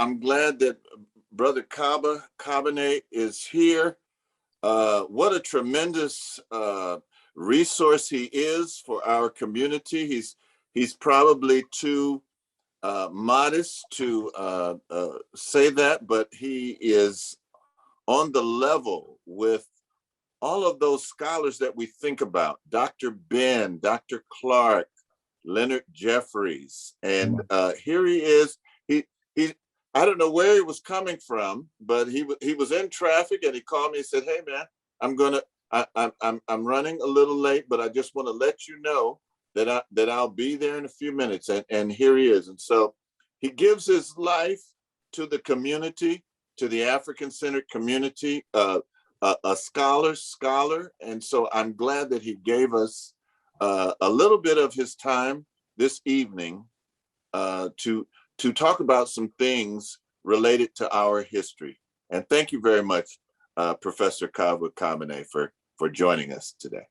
I'm glad that Brother Kaba Kamene is here. What a tremendous resource he is for our community. He's probably too modest to say that, but he is on the level with all of those scholars that we think about: Dr. Ben, Dr. Clark, Leonard Jeffries, and here he is. He I don't know where he was coming from, but he was in traffic, and he called me and said, "Hey man, I'm running a little late, but I just want to let you know that I'll be there in a few minutes." And here he is. And so he gives his life to the community, to the African-centered community, a scholar. And so I'm glad that he gave us a little bit of his time this evening to talk about some things related to our history. And thank you very much, Professor Kaba Kamene, for joining us today.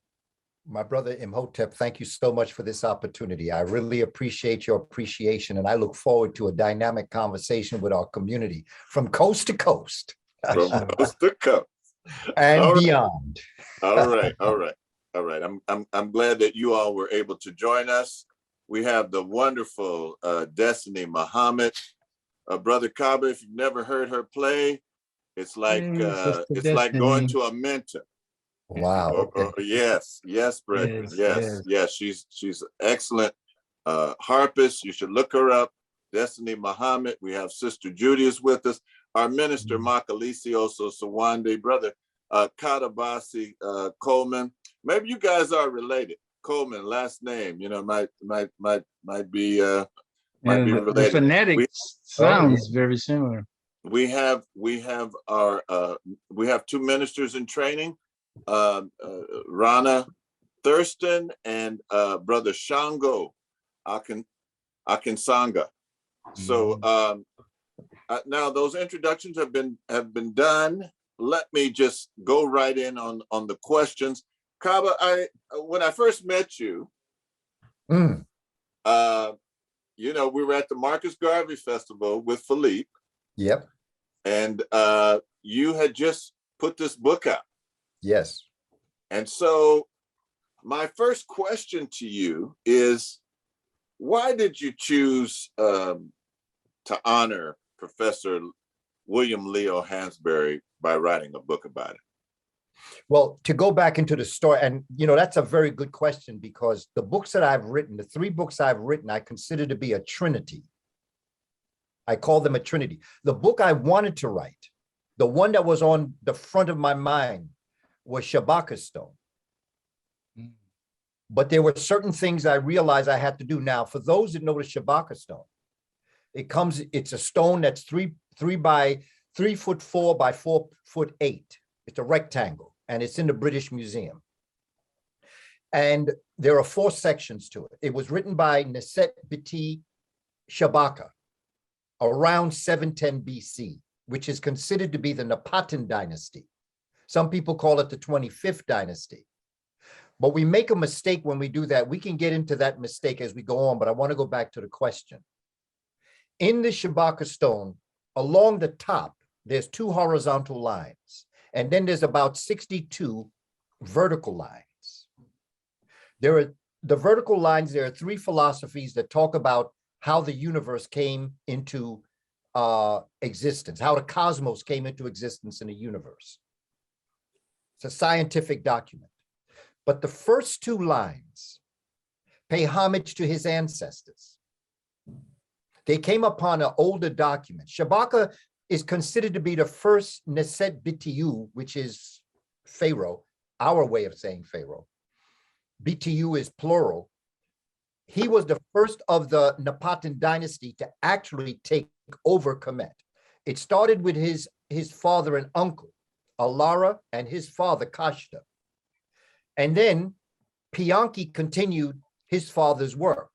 My brother Imhotep, thank you so much for this opportunity. I really appreciate your appreciation, and I look forward to a dynamic conversation with our community from coast to coast. From coast to coast. And all beyond. Right. All right. I'm glad that you all were able to join us. We have the wonderful Destiny Muhammad. Brother Kaba, if you've never heard her play, it's like like going to a mentor. Wow. Yes, brethren. Yes. She's excellent harpist. You should look her up. Destiny Muhammad. We have Sister Judy is with us. Our minister, Makalisi also Sawande, brother Kadabasi Coleman. Maybe you guys are related. Coleman, last name, might be related. The phonetics sounds very similar. We have two ministers in training, Rana Thurston and Brother Shango Akinsanga. So now those introductions have been done. Let me just go right in on the questions. Kaba, when I first met you, we were at the Marcus Garvey Festival with Philippe. Yep. And you had just put this book out. Yes. And so my first question to you is, why did you choose to honor Professor William Leo Hansberry by writing a book about it? Well, to go back into the story, and that's a very good question, because the books that I've written, the 3 books I've written, I consider to be a trinity. I call them a trinity. The book I wanted to write, the one that was on the front of my mind, was Shabbat Stone. But there were certain things I realized I had to do. Now, for those that know the Shabbat Stone, it's a stone that's 3 by 3'4" by 4'8". It's a rectangle, and it's in the British Museum. And there are 4 sections to it. It was written by Neset Biti Shabaka around 710 BC, which is considered to be the Napatan dynasty. Some people call it the 25th dynasty. But we make a mistake when we do that. We can get into that mistake as we go on, but I want to go back to the question. In the Shabaka stone, along the top, there's 2 horizontal lines, and then there's about 62 vertical lines. There are there are 3 philosophies that talk about how the universe came into existence, how the cosmos came into existence in the universe. It's a scientific document. But the first 2 lines pay homage to his ancestors. They came upon an older document. Shabaka is considered to be the first Neset Bitiyu, which is Pharaoh, our way of saying Pharaoh. Bitiyu is plural. He was the first of the Napatan dynasty to actually take over Kemet. It started with his father and uncle, Alara, and his father, Kashta. And then Pianki continued his father's work.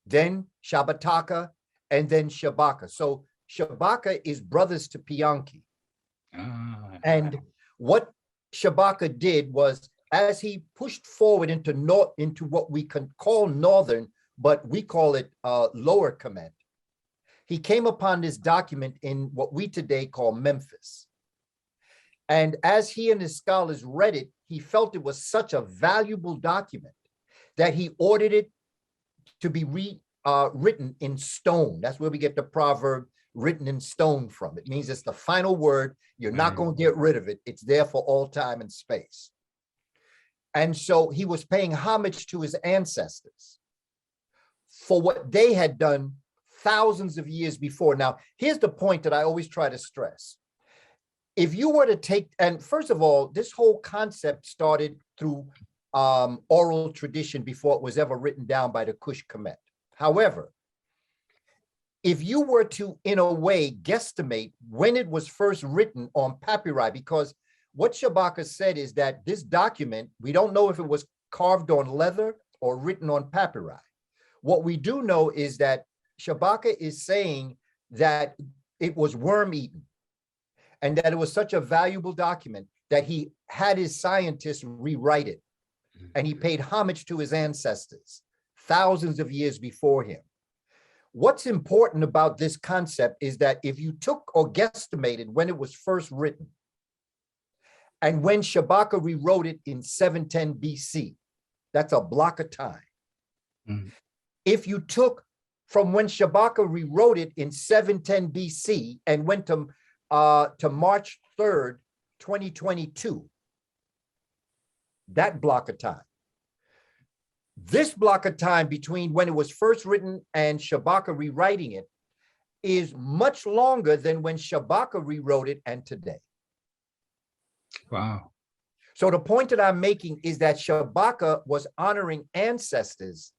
Then Shabbataka, and then Shabaka. So Shabaka is brothers to Pianki. And what Shabaka did was, as he pushed forward into what we can call northern, but we call it lower Kemet, he came upon this document in what we today call Memphis. And as he and his scholars read it, he felt it was such a valuable document that he ordered it to be written in stone. That's where we get the proverb written in stone from. It means it's the final word. You're not going to get rid of it. It's there for all time and space. And so he was paying homage to his ancestors for what they had done thousands of years before. Now, here's the point that I always try to stress. If you were to take, and first of all, this whole concept started through oral tradition before it was ever written down by the Kush Kemet. However, if you were to, in a way, guesstimate when it was first written on papyri, because what Shabaka said is that this document, we don't know if it was carved on leather or written on papyri. What we do know is that Shabaka is saying that it was worm-eaten and that it was such a valuable document that he had his scientists rewrite it. And he paid homage to his ancestors thousands of years before him. What's important about this concept is that if you took or guesstimated when it was first written and when Shabaka rewrote it in 710 BC, that's a block of time. If you took from when Shabaka rewrote it in 710 BC and went to March 3rd, 2022, that block of time. This block of time between when it was first written and Shabaka rewriting it is much longer than when Shabaka rewrote it and today. Wow. So the point that I'm making is that Shabaka was honoring ancestors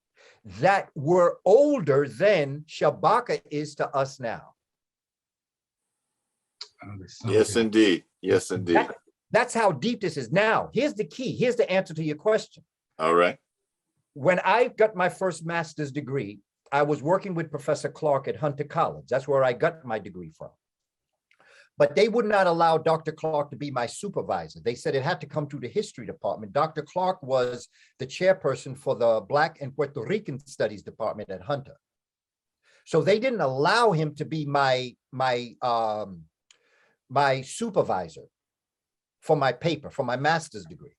that were older than Shabaka is to us now. Yes, indeed. Yes, indeed. That's how deep this is. Now, here's the key. Here's the answer to your question. All right. When I got my first master's degree, I was working with Professor Clark at Hunter College. That's where I got my degree from. But they would not allow Dr. Clark to be my supervisor. They said it had to come through the history department. Dr. Clark was the chairperson for the Black and Puerto Rican Studies department at Hunter. So they didn't allow him to be my supervisor for my paper, for my master's degree.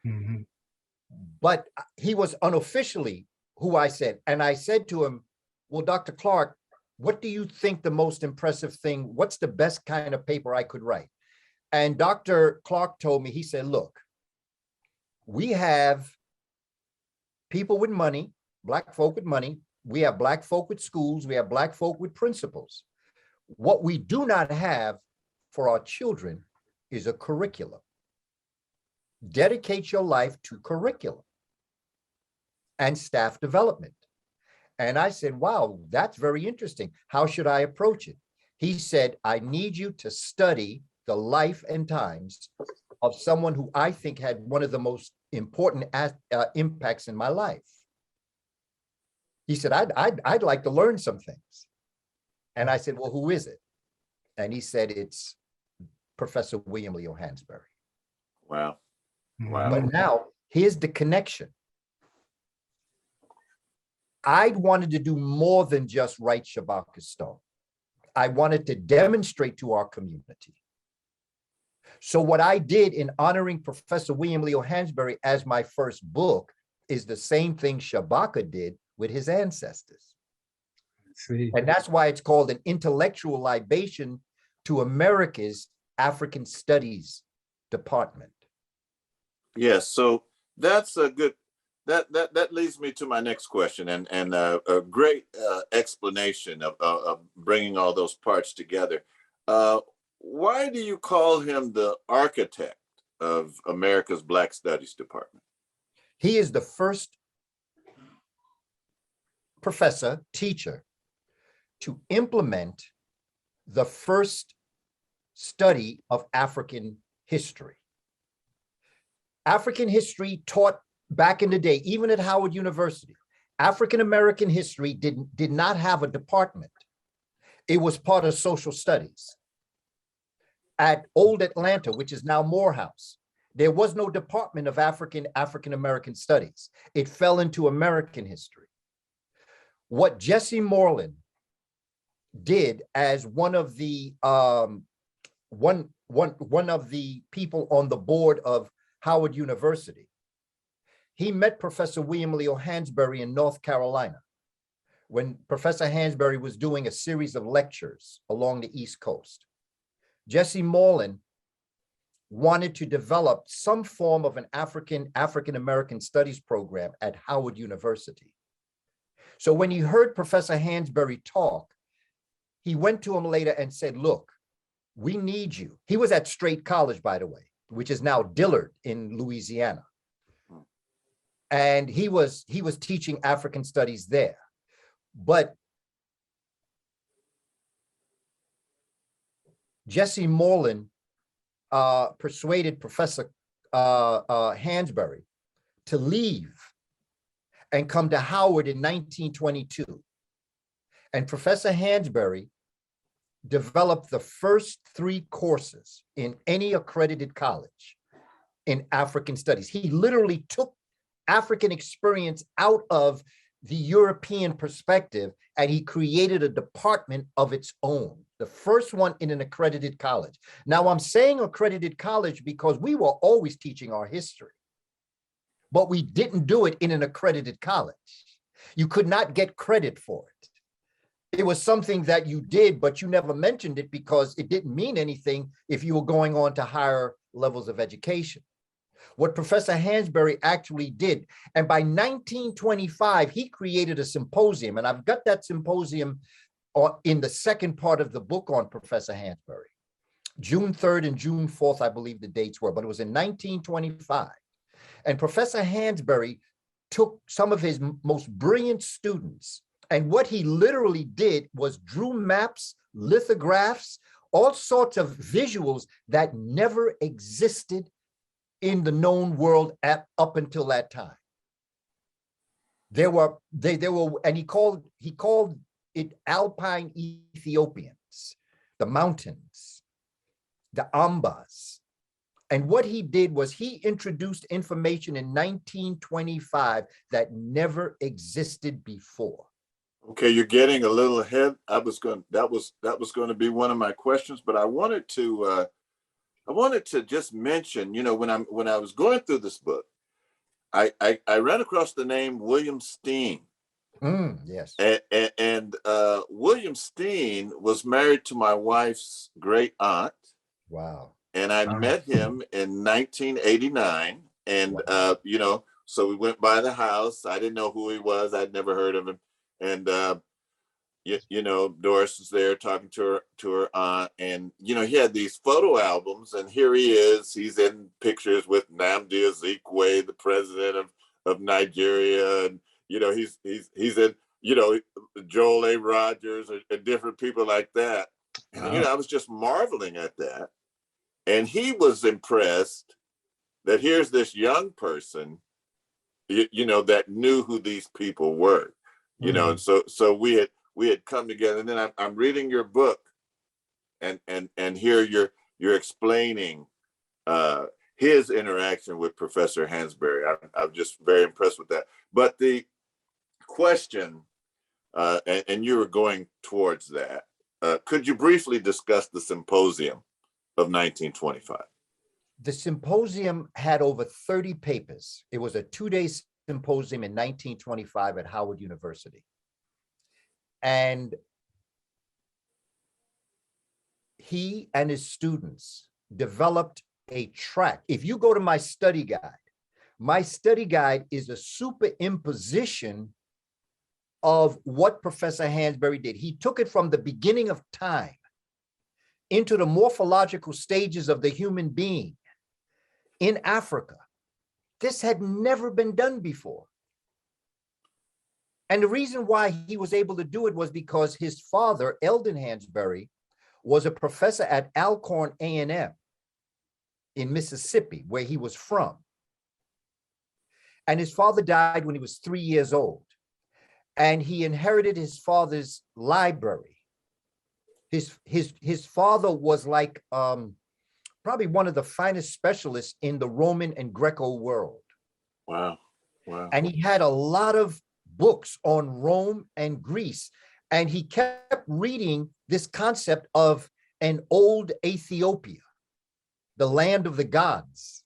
Mm-hmm. But he was unofficially who I said. And I said to him, well, Dr. Clark, what do you think the most impressive thing, what's the best kind of paper I could write? And Dr. Clark told me, he said, look, we have people with money, Black folk with money. We have Black folk with schools. We have Black folk with principles. What we do not have for our children is a curriculum. Dedicate your life to curriculum and staff development. And I said, wow, that's very interesting. How should I approach it? He said, I need you to study the life and times of someone who I think had one of the most important impacts in my life. He said, I'd like to learn some things. And I said, well, who is it? And he said, it's Professor William Leo Hansberry. Wow. Wow. But now, here's the connection. I wanted to do more than just write Shabbat Stone. I wanted to demonstrate to our community. So what I did in honoring Professor William Leo Hansberry as my first book is the same thing Shabaka did with his ancestors. See. And that's why it's called an intellectual libation to America's African Studies Department. Yes, so that's a good, that leads me to my next question, and a great explanation of bringing all those parts together. Why do you call him the architect of America's Black Studies Department? He is the first professor, teacher, to implement the first study of African history. African history taught back in the day, even at Howard University, African-American history did not have a department. It was part of social studies. At Old Atlanta, which is now Morehouse, there was no department of African-American studies. It fell into American history. What Jesse Moreland, did as one of the one of the people on the board of Howard University. He met Professor William Leo Hansberry in North Carolina when Professor Hansberry was doing a series of lectures along the East Coast. Jesse Morland wanted to develop some form of an African-American studies program at Howard University. So when he heard Professor Hansberry talk, he went to him later and said, look, we need you. He was at Straight College, by the way, which is now Dillard in Louisiana. And he was teaching African studies there. But Jesse Morland persuaded Professor Hansberry to leave and come to Howard in 1922. And Professor Hansberry developed the first 3 courses in any accredited college in African studies. He literally took African experience out of the European perspective, and he created a department of its own, the first one in an accredited college. Now, I'm saying accredited college because we were always teaching our history, but we didn't do it in an accredited college. You could not get credit for it. It was something that you did, but you never mentioned it because it didn't mean anything if you were going on to higher levels of education. What Professor Hansberry actually did, and by 1925, he created a symposium, and I've got that symposium in the second part of the book on Professor Hansberry. June 3rd and June 4th, I believe the dates were, but it was in 1925. And Professor Hansberry took some of his most brilliant students, and what he literally did was drew maps, lithographs, all sorts of visuals that never existed in the known world up until that time. There were, and he called it Alpine Ethiopians, the mountains, the Ambas. And what he did was he introduced information in 1925 that never existed before. Okay, you're getting a little ahead. That was going to be one of my questions, but I wanted to just mention, you know, when I was going through this book, I ran across the name William Steen. Yes. And William Steen was married to my wife's great aunt. Wow. And I met him in 1989. And, wow. You know, so we went by the house. I didn't know who he was. I'd never heard of him. And, you know, Doris was there talking to her aunt, and, you know, he had these photo albums, and here he is. He's in pictures with Nnamdi Azikiwe, the president of Nigeria. And, you know, he's in, you know, Joel A. Rogers and different people like that. And, you know, I was just marveling at that. And he was impressed that here's this young person, you know, that knew who these people were, you know, and so we had come together. And then I'm reading your book, and here you're explaining his interaction with Professor Hansberry. I'm just very impressed with that. But the question, and you were going towards that, could you briefly discuss the symposium of 1925? The symposium had over 30 papers. It was a 2-day symposium in 1925 at Howard University. And he and his students developed a track. If you go to my study guide is a superimposition of what Professor Hansberry did. He took it from the beginning of time into the morphological stages of the human being in Africa. This had never been done before. And the reason why he was able to do it was because his father, Eldon Hansberry, was a professor at Alcorn A&M in Mississippi, where he was from. And his father died when he was 3 years old. And he inherited his father's library. His father was like probably one of the finest specialists in the Roman and Greco world. Wow. And he had a lot of books on Rome and Greece. And he kept reading this concept of an old Ethiopia, the land of the gods.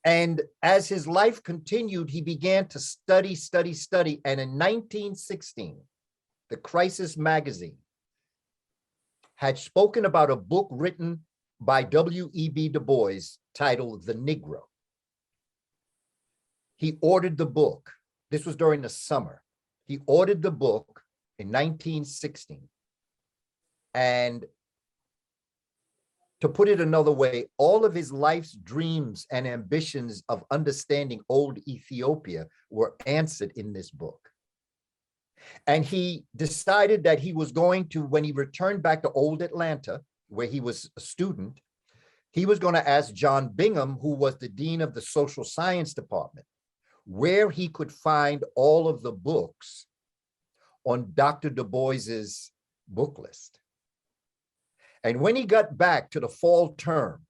And as his life continued, he began to study. And in 1916, the Crisis magazine had spoken about a book written by W.E.B. Du Bois titled The Negro. He ordered the book. This was during the summer. He ordered the book in 1916. And to put it another way, all of his life's dreams and ambitions of understanding old Ethiopia were answered in this book. And he decided that he was going to, when he returned back to old Atlanta, where he was a student, he was going to ask John Bingham, who was the dean of the social science department, where he could find all of the books on Dr. Du Bois's book list. And when he got back to the fall term,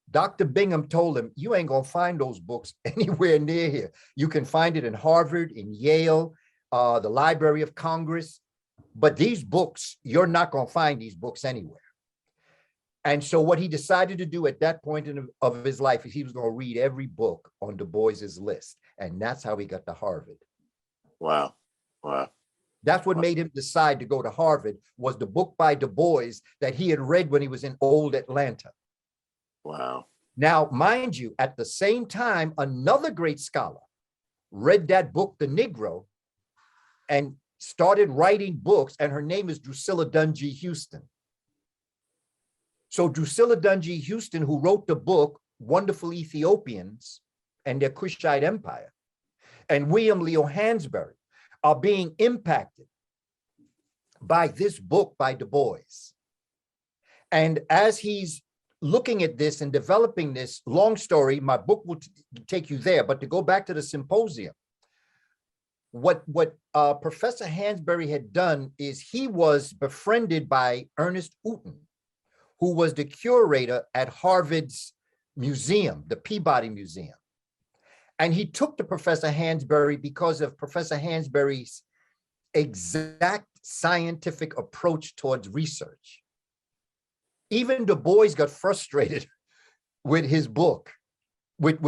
Dr. Bingham told him, you ain't gonna find those books anywhere near here. You can find it in Harvard, in Yale, the Library of Congress, but these books, you're not gonna find these books anywhere. And so what he decided to do at that point of his life is he was gonna read every book on Du Bois's list. And that's how he got to Harvard. Wow. Wow. That's what made him decide to go to Harvard, was the book by Du Bois that he had read when he was in old Atlanta. Wow. Now, mind you, at the same time, another great scholar read that book, The Negro, and started writing books, and her name is Drusilla Dunjee Houston. So Drusilla Dunjee Houston, who wrote the book, Wonderful Ethiopians and Their Kushite Empire, and William Leo Hansberry, are being impacted by this book by Du Bois. And as he's looking at this and developing this, long story, my book will take you there, but to go back to the symposium, what Professor Hansberry had done is he was befriended by Ernest Uten, who was the curator at Harvard's museum, the Peabody Museum. And he took to Professor Hansberry because of Professor Hansberry's exact scientific approach towards research. Even Du Bois got frustrated with his book, with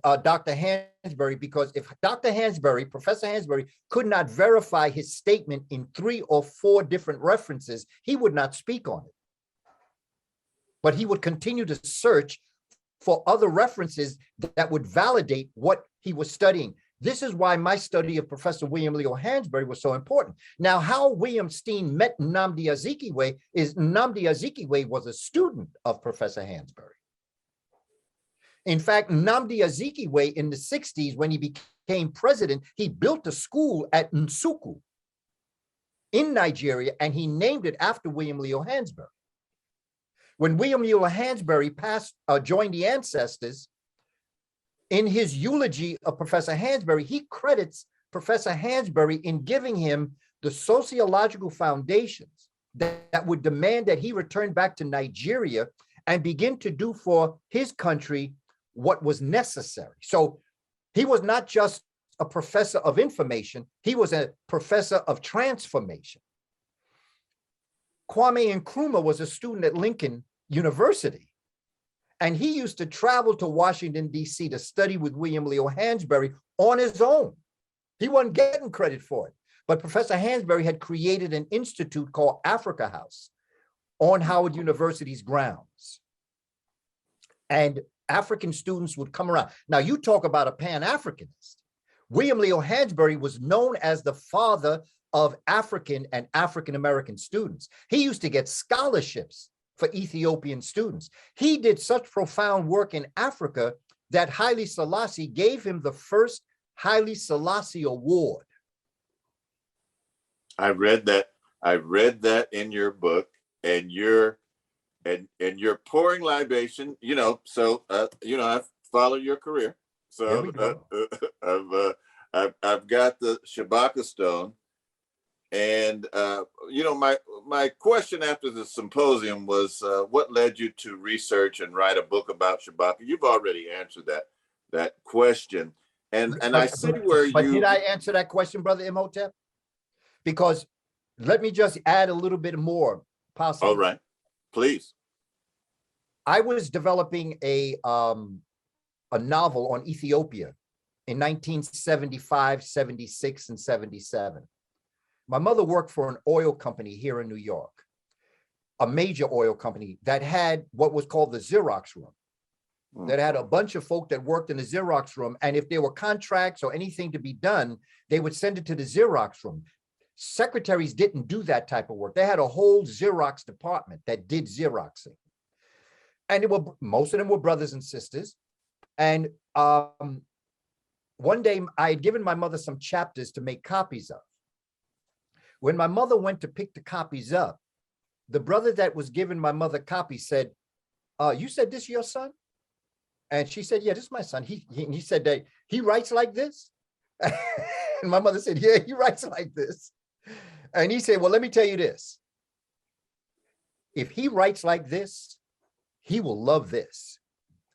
Dr. Hansberry, because if Dr. Hansberry, Professor Hansberry, could not verify his statement in 3 or 4 different references, he would not speak on it. But he would continue to search for other references that would validate what he was studying. This is why my study of Professor William Leo Hansberry was so important. Now, how William Steen met Nnamdi Azikiwe is Nnamdi Azikiwe was a student of Professor Hansberry. In fact, Nnamdi Azikiwe in the 60s, when he became president, he built a school at Nsukku in Nigeria, and he named it after William Leo Hansberry. When William Leo Hansberry joined the ancestors, in his eulogy of Professor Hansberry, he credits Professor Hansberry in giving him the sociological foundations that would demand that he return back to Nigeria and begin to do for his country what was necessary. So he was not just a professor of information, he was a professor of transformation. Kwame Nkrumah was a student at Lincoln University, and he used to travel to Washington, D.C. to study with William Leo Hansberry on his own. He wasn't getting credit for it, but Professor Hansberry had created an institute called Africa House on Howard University's grounds, and African students would come around. Now, you talk about a Pan-Africanist. William Leo Hansberry was known as the father of African and African-American students. He used to get scholarships for Ethiopian students. He did such profound work in Africa that Haile Selassie gave him the first Haile Selassie Award. I read that in your book, and you're pouring libation, so I've followed your career. So I've got the Shabbat Stone. And, my question after the symposium was, what led you to research and write a book about Shabbat? You've already answered that question. And I see where But did I answer that question, Brother Imhotep? because let me just add a little bit more, possibly. All right, please. I was developing a novel on Ethiopia in 1975, 76, and 77. My mother worked for an oil company here in New York, a major oil company that had what was called the Xerox room. That had a bunch of folk that worked in the Xerox room. And if there were contracts or anything to be done, they would send it to the Xerox room. Secretaries didn't do that type of work. They had a whole Xerox department that did Xeroxing. And most of them were brothers and sisters. And one day I had given my mother some chapters to make copies of. When my mother went to pick the copies up, the brother that was giving my mother copies said, you said this your son? And she said, yeah, this is my son. He said that he writes like this. And my mother said, yeah, he writes like this. And he said, well, let me tell you this. If he writes like this, he will love this.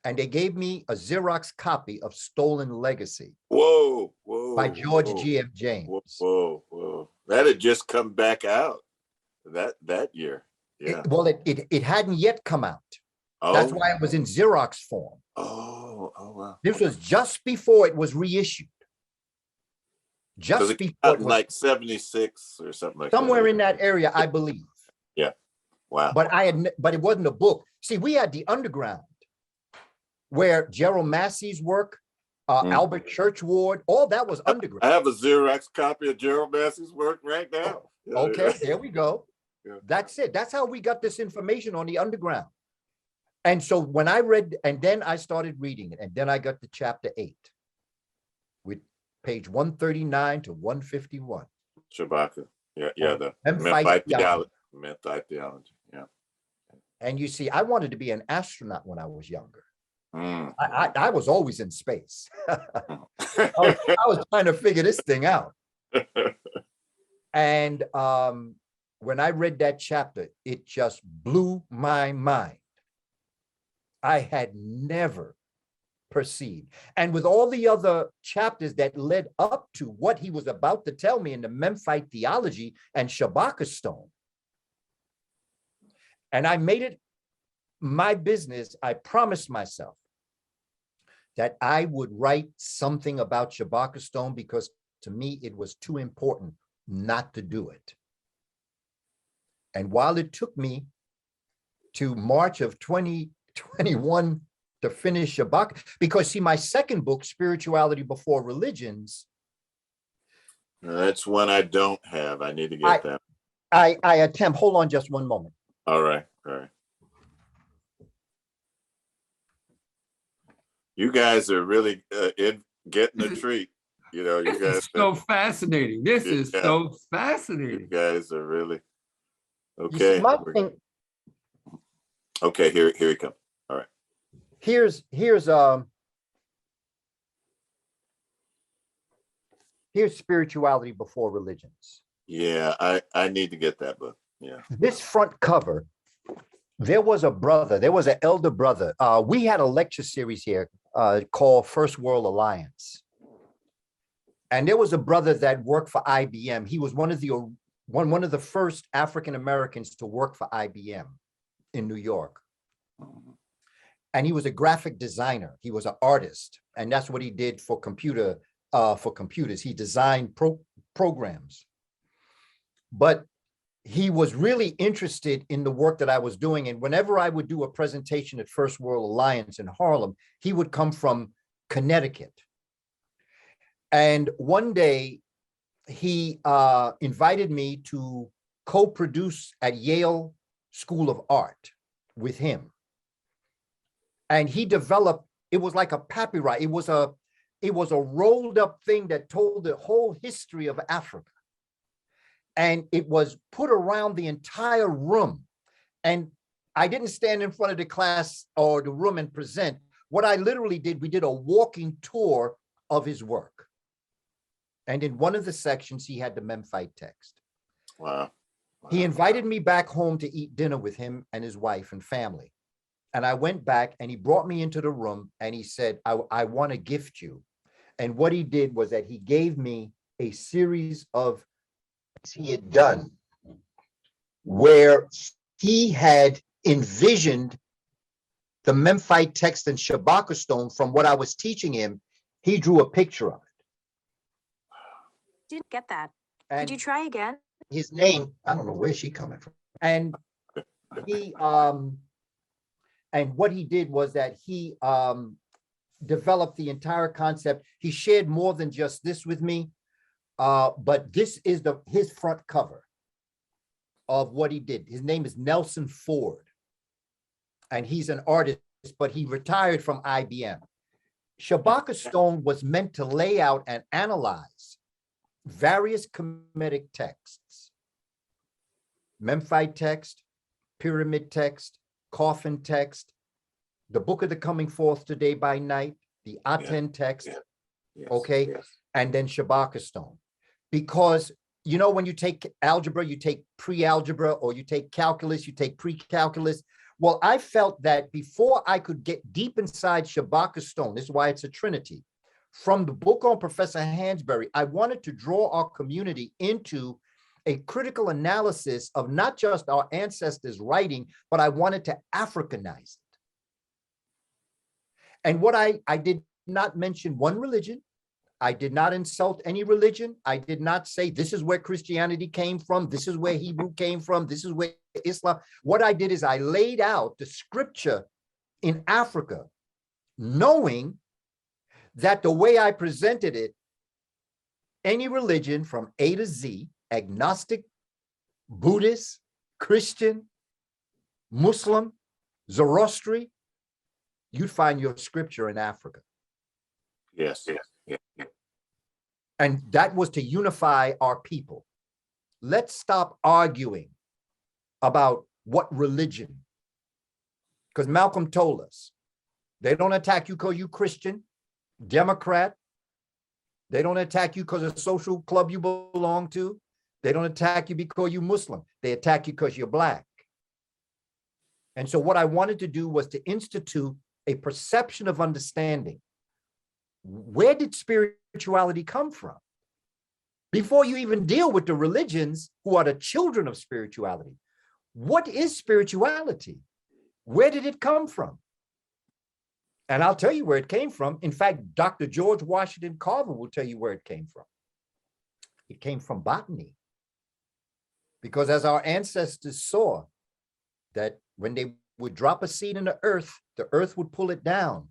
And they gave me a Xerox copy of Stolen Legacy. Whoa, whoa. By George whoa, G.F. James. Whoa, whoa. That had just come back out that year. Yeah. It hadn't yet come out. Oh. That's why it was in Xerox form. Oh, wow. This was just before it was reissued. Just before it was, like 76 or something like somewhere that. in that area, I believe. Yeah. Wow. But it wasn't a book. See, we had the underground where Gerald Massey's work, Albert Churchward, all that was underground. I have a Xerox copy of Gerald Massey's work right now. Okay, there we go. Yeah. That's it. That's how we got this information on the underground. And so when I read, and then I started reading it, and then I got to chapter 8 with page 139 to 151. Shabbat. Yeah, the Memphite theology. Memphite theology, yeah. And you see, I wanted to be an astronaut when I was younger. Mm. I was always in space. I was trying to figure this thing out. And when I read that chapter, it just blew my mind. I had never perceived. And with all the other chapters that led up to what he was about to tell me in the Memphite theology and Shabbat Stone, and I made it my business, I promised myself that I would write something about Shabbat Stone because to me, it was too important not to do it. And while it took me to March of 2021 to finish Shabbat, because see, my second book, Spirituality Before Religions. That's one I don't have. I need to get that. I attempt, hold on just one moment. All right. You guys are really getting a treat. You know, you guys. It's so fascinating. This is so fascinating. You guys are really okay. Okay, here he comes. All right. Here's Spirituality Before Religions. Yeah, I need to get that book. Yeah. This front cover, there was an elder brother. We had a lecture series here called First World Alliance. And there was a brother that worked for IBM. He was one of the first African Americans to work for IBM in New York. And he was a graphic designer. He was an artist. And that's what he did for computers. He designed programs. But he was really interested in the work that I was doing. And whenever I would do a presentation at First World Alliance in Harlem, he would come from Connecticut. And one day he invited me to co-produce at Yale School of Art with him. And he developed, it was like a papyri. It was a rolled up thing that told the whole history of Africa. And it was put around the entire room. And I didn't stand in front of the class or the room and present. What I literally did, we did a walking tour of his work. And in one of the sections, he had the Memphite text. Wow. He invited me back home to eat dinner with him and his wife and family. And I went back and he brought me into the room and he said, I want to gift you. And what he did was that he gave me a series of he had done where he had envisioned the Memphite text and Shabbat Stone from what I was teaching him. He drew a picture of it. Didn't get that. And Could you try again? his name, I don't know where she coming from. And he and what he did was that he developed the entire concept. He shared more than just this with me, but this is his front cover of what he did. His name is Nelson Ford, and he's an artist, but he retired from IBM. Shabbat Stone was meant to lay out and analyze various Kemetic texts, Memphite text, pyramid text, coffin text, the Book of the Coming Forth Today by Night, the Aten text, okay, and then Shabbat Stone. Because, you know, when you take algebra, you take pre-algebra, or you take calculus, you take pre-calculus. Well, I felt that before I could get deep inside Shabbat Stone, this is why it's a trinity, from the book on Professor Hansberry, I wanted to draw our community into a critical analysis of not just our ancestors' writing, but I wanted to Africanize it. And what I did not mention one religion. I did not insult any religion. I did not say this is where Christianity came from. This is where Hebrew came from. This is where Islam. What I did is I laid out the scripture in Africa, knowing that the way I presented it, any religion from A to Z, agnostic, Buddhist, Christian, Muslim, Zoroastrian, you'd find your scripture in Africa. Yes. And that was to unify our people. Let's stop arguing about what religion, because Malcolm told us, they don't attack you because you Christian, Democrat. They don't attack you because of the social club you belong to. They don't attack you because you're Muslim. They attack you because you're Black. And so what I wanted to do was to institute a perception of understanding. Where did spirituality come from? Before you even deal with the religions who are the children of spirituality, what is spirituality? Where did it come from? And I'll tell you where it came from. In fact, Dr. George Washington Carver will tell you where it came from. It came from botany. Because as our ancestors saw, that when they would drop a seed in the earth would pull it down.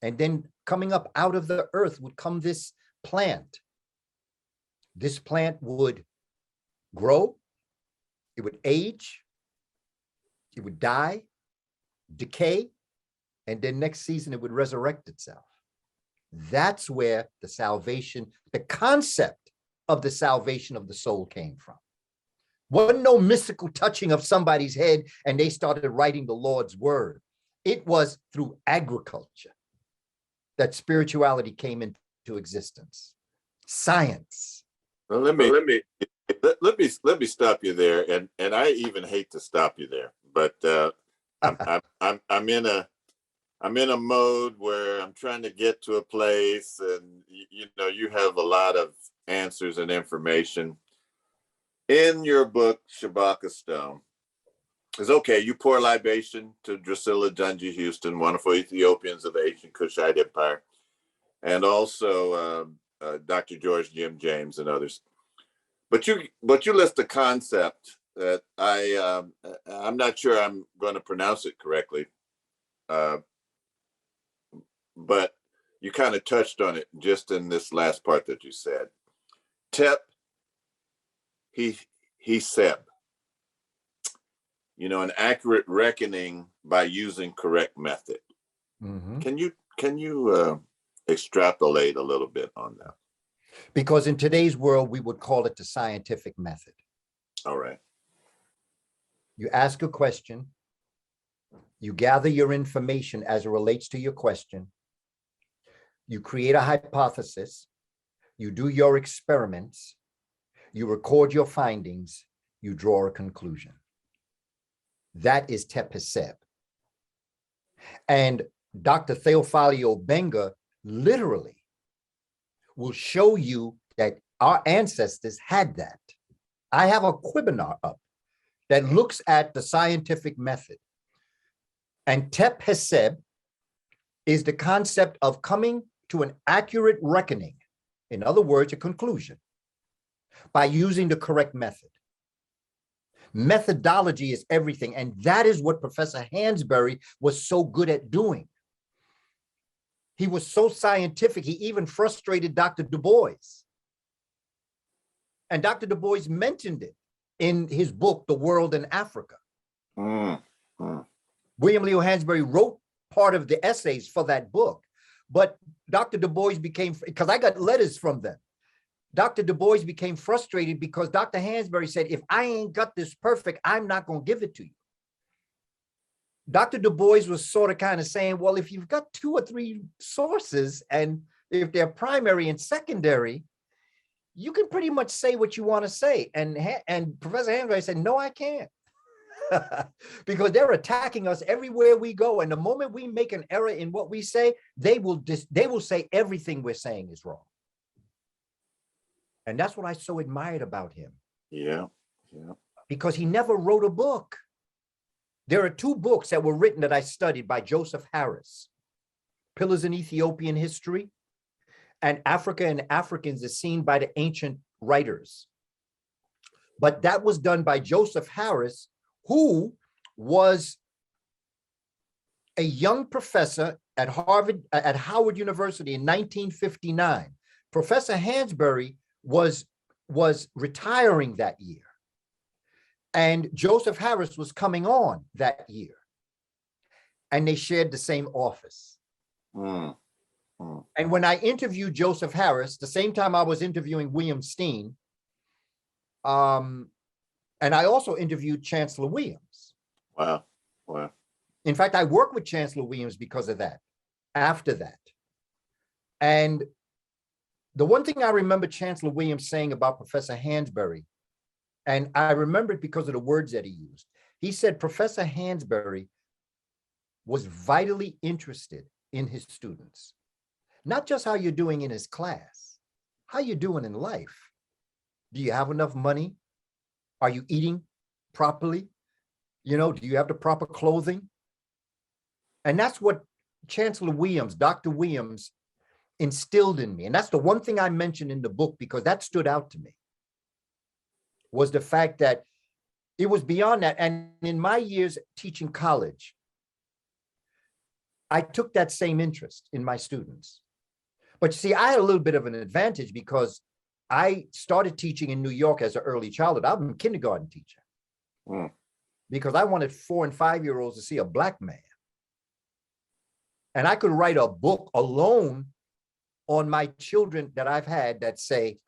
And then coming up out of the earth would come this plant. This plant would grow, it would age, it would die, decay, and then next season it would resurrect itself. That's where the salvation, the concept of the salvation of the soul came from. Wasn't no mystical touching of somebody's head and they started writing the Lord's word. It was through agriculture that spirituality came into existence. Science. Well, let me stop you there, and I even hate to stop you there, but I'm in a mode where I'm trying to get to a place, and you have a lot of answers and information. In your book, Shabbat Stone, it's okay. You pour libation to Drusilla Dungy Houston, wonderful Ethiopians of the ancient Kushite Empire, and also Dr. George Jim James and others. But you list a concept that I'm not sure I'm going to pronounce it correctly, but you kind of touched on it just in this last part that you said. Tep he said, an accurate reckoning by using correct method. Mm-hmm. Can you extrapolate a little bit on that? Because in today's world, we would call it the scientific method. All right. You ask a question, you gather your information as it relates to your question, you create a hypothesis, you do your experiments, you record your findings, you draw a conclusion. That is Tep-Heseb. And Dr. Theophilio Benga literally will show you that our ancestors had that. I have a webinar up that looks at the scientific method. And Tep Heseb is the concept of coming to an accurate reckoning. In other words, a conclusion by using the correct method. Methodology is everything. And that is what Professor Hansberry was so good at doing. He was so scientific, he even frustrated Dr. Du Bois. And Dr. Du Bois mentioned it in his book, The World in Africa. William Leo Hansberry wrote part of the essays for that book, but Dr. Du Bois became, because I got letters from them, Dr. Du Bois became frustrated because Dr. Hansberry said, if I ain't got this perfect, I'm not going to give it to you. Dr. Du Bois was sort of kind of saying, well, if you've got 2 or 3 sources, and if they're primary and secondary, you can pretty much say what you want to say. And Professor Hansberry said, no, I can't. Because they're attacking us everywhere we go. And the moment we make an error in what we say, they will say everything we're saying is wrong. And that's what I so admired about him. Yeah. Because he never wrote a book. There are 2 books that were written that I studied by Joseph Harris, Pillars in Ethiopian History, and Africa and Africans as Seen by the Ancient Writers. But that was done by Joseph Harris, who was a young professor at Howard University in 1959. Professor Hansberry was retiring that year. And Joseph Harris was coming on that year. And they shared the same office. And when I interviewed Joseph Harris, the same time I was interviewing William Steen, and I also interviewed Chancellor Williams. Wow. In fact, I worked with Chancellor Williams because of that, after that. And the one thing I remember Chancellor Williams saying about Professor Hansberry, and I remember it because of the words that he used. He said Professor Hansberry was vitally interested in his students. Not just how you're doing in his class, how you're doing in life. Do you have enough money? Are you eating properly? Do you have the proper clothing? And that's what Chancellor Williams, Dr. Williams, instilled in me. And that's the one thing I mentioned in the book because that stood out to me, was the fact that it was beyond that. And in my years teaching college, I took that same interest in my students. But see, I had a little bit of an advantage because I started teaching in New York as an early childhood. I'm a kindergarten teacher because I wanted 4- and 5-year-olds to see a Black man. And I could write a book alone on my children that I've had that say,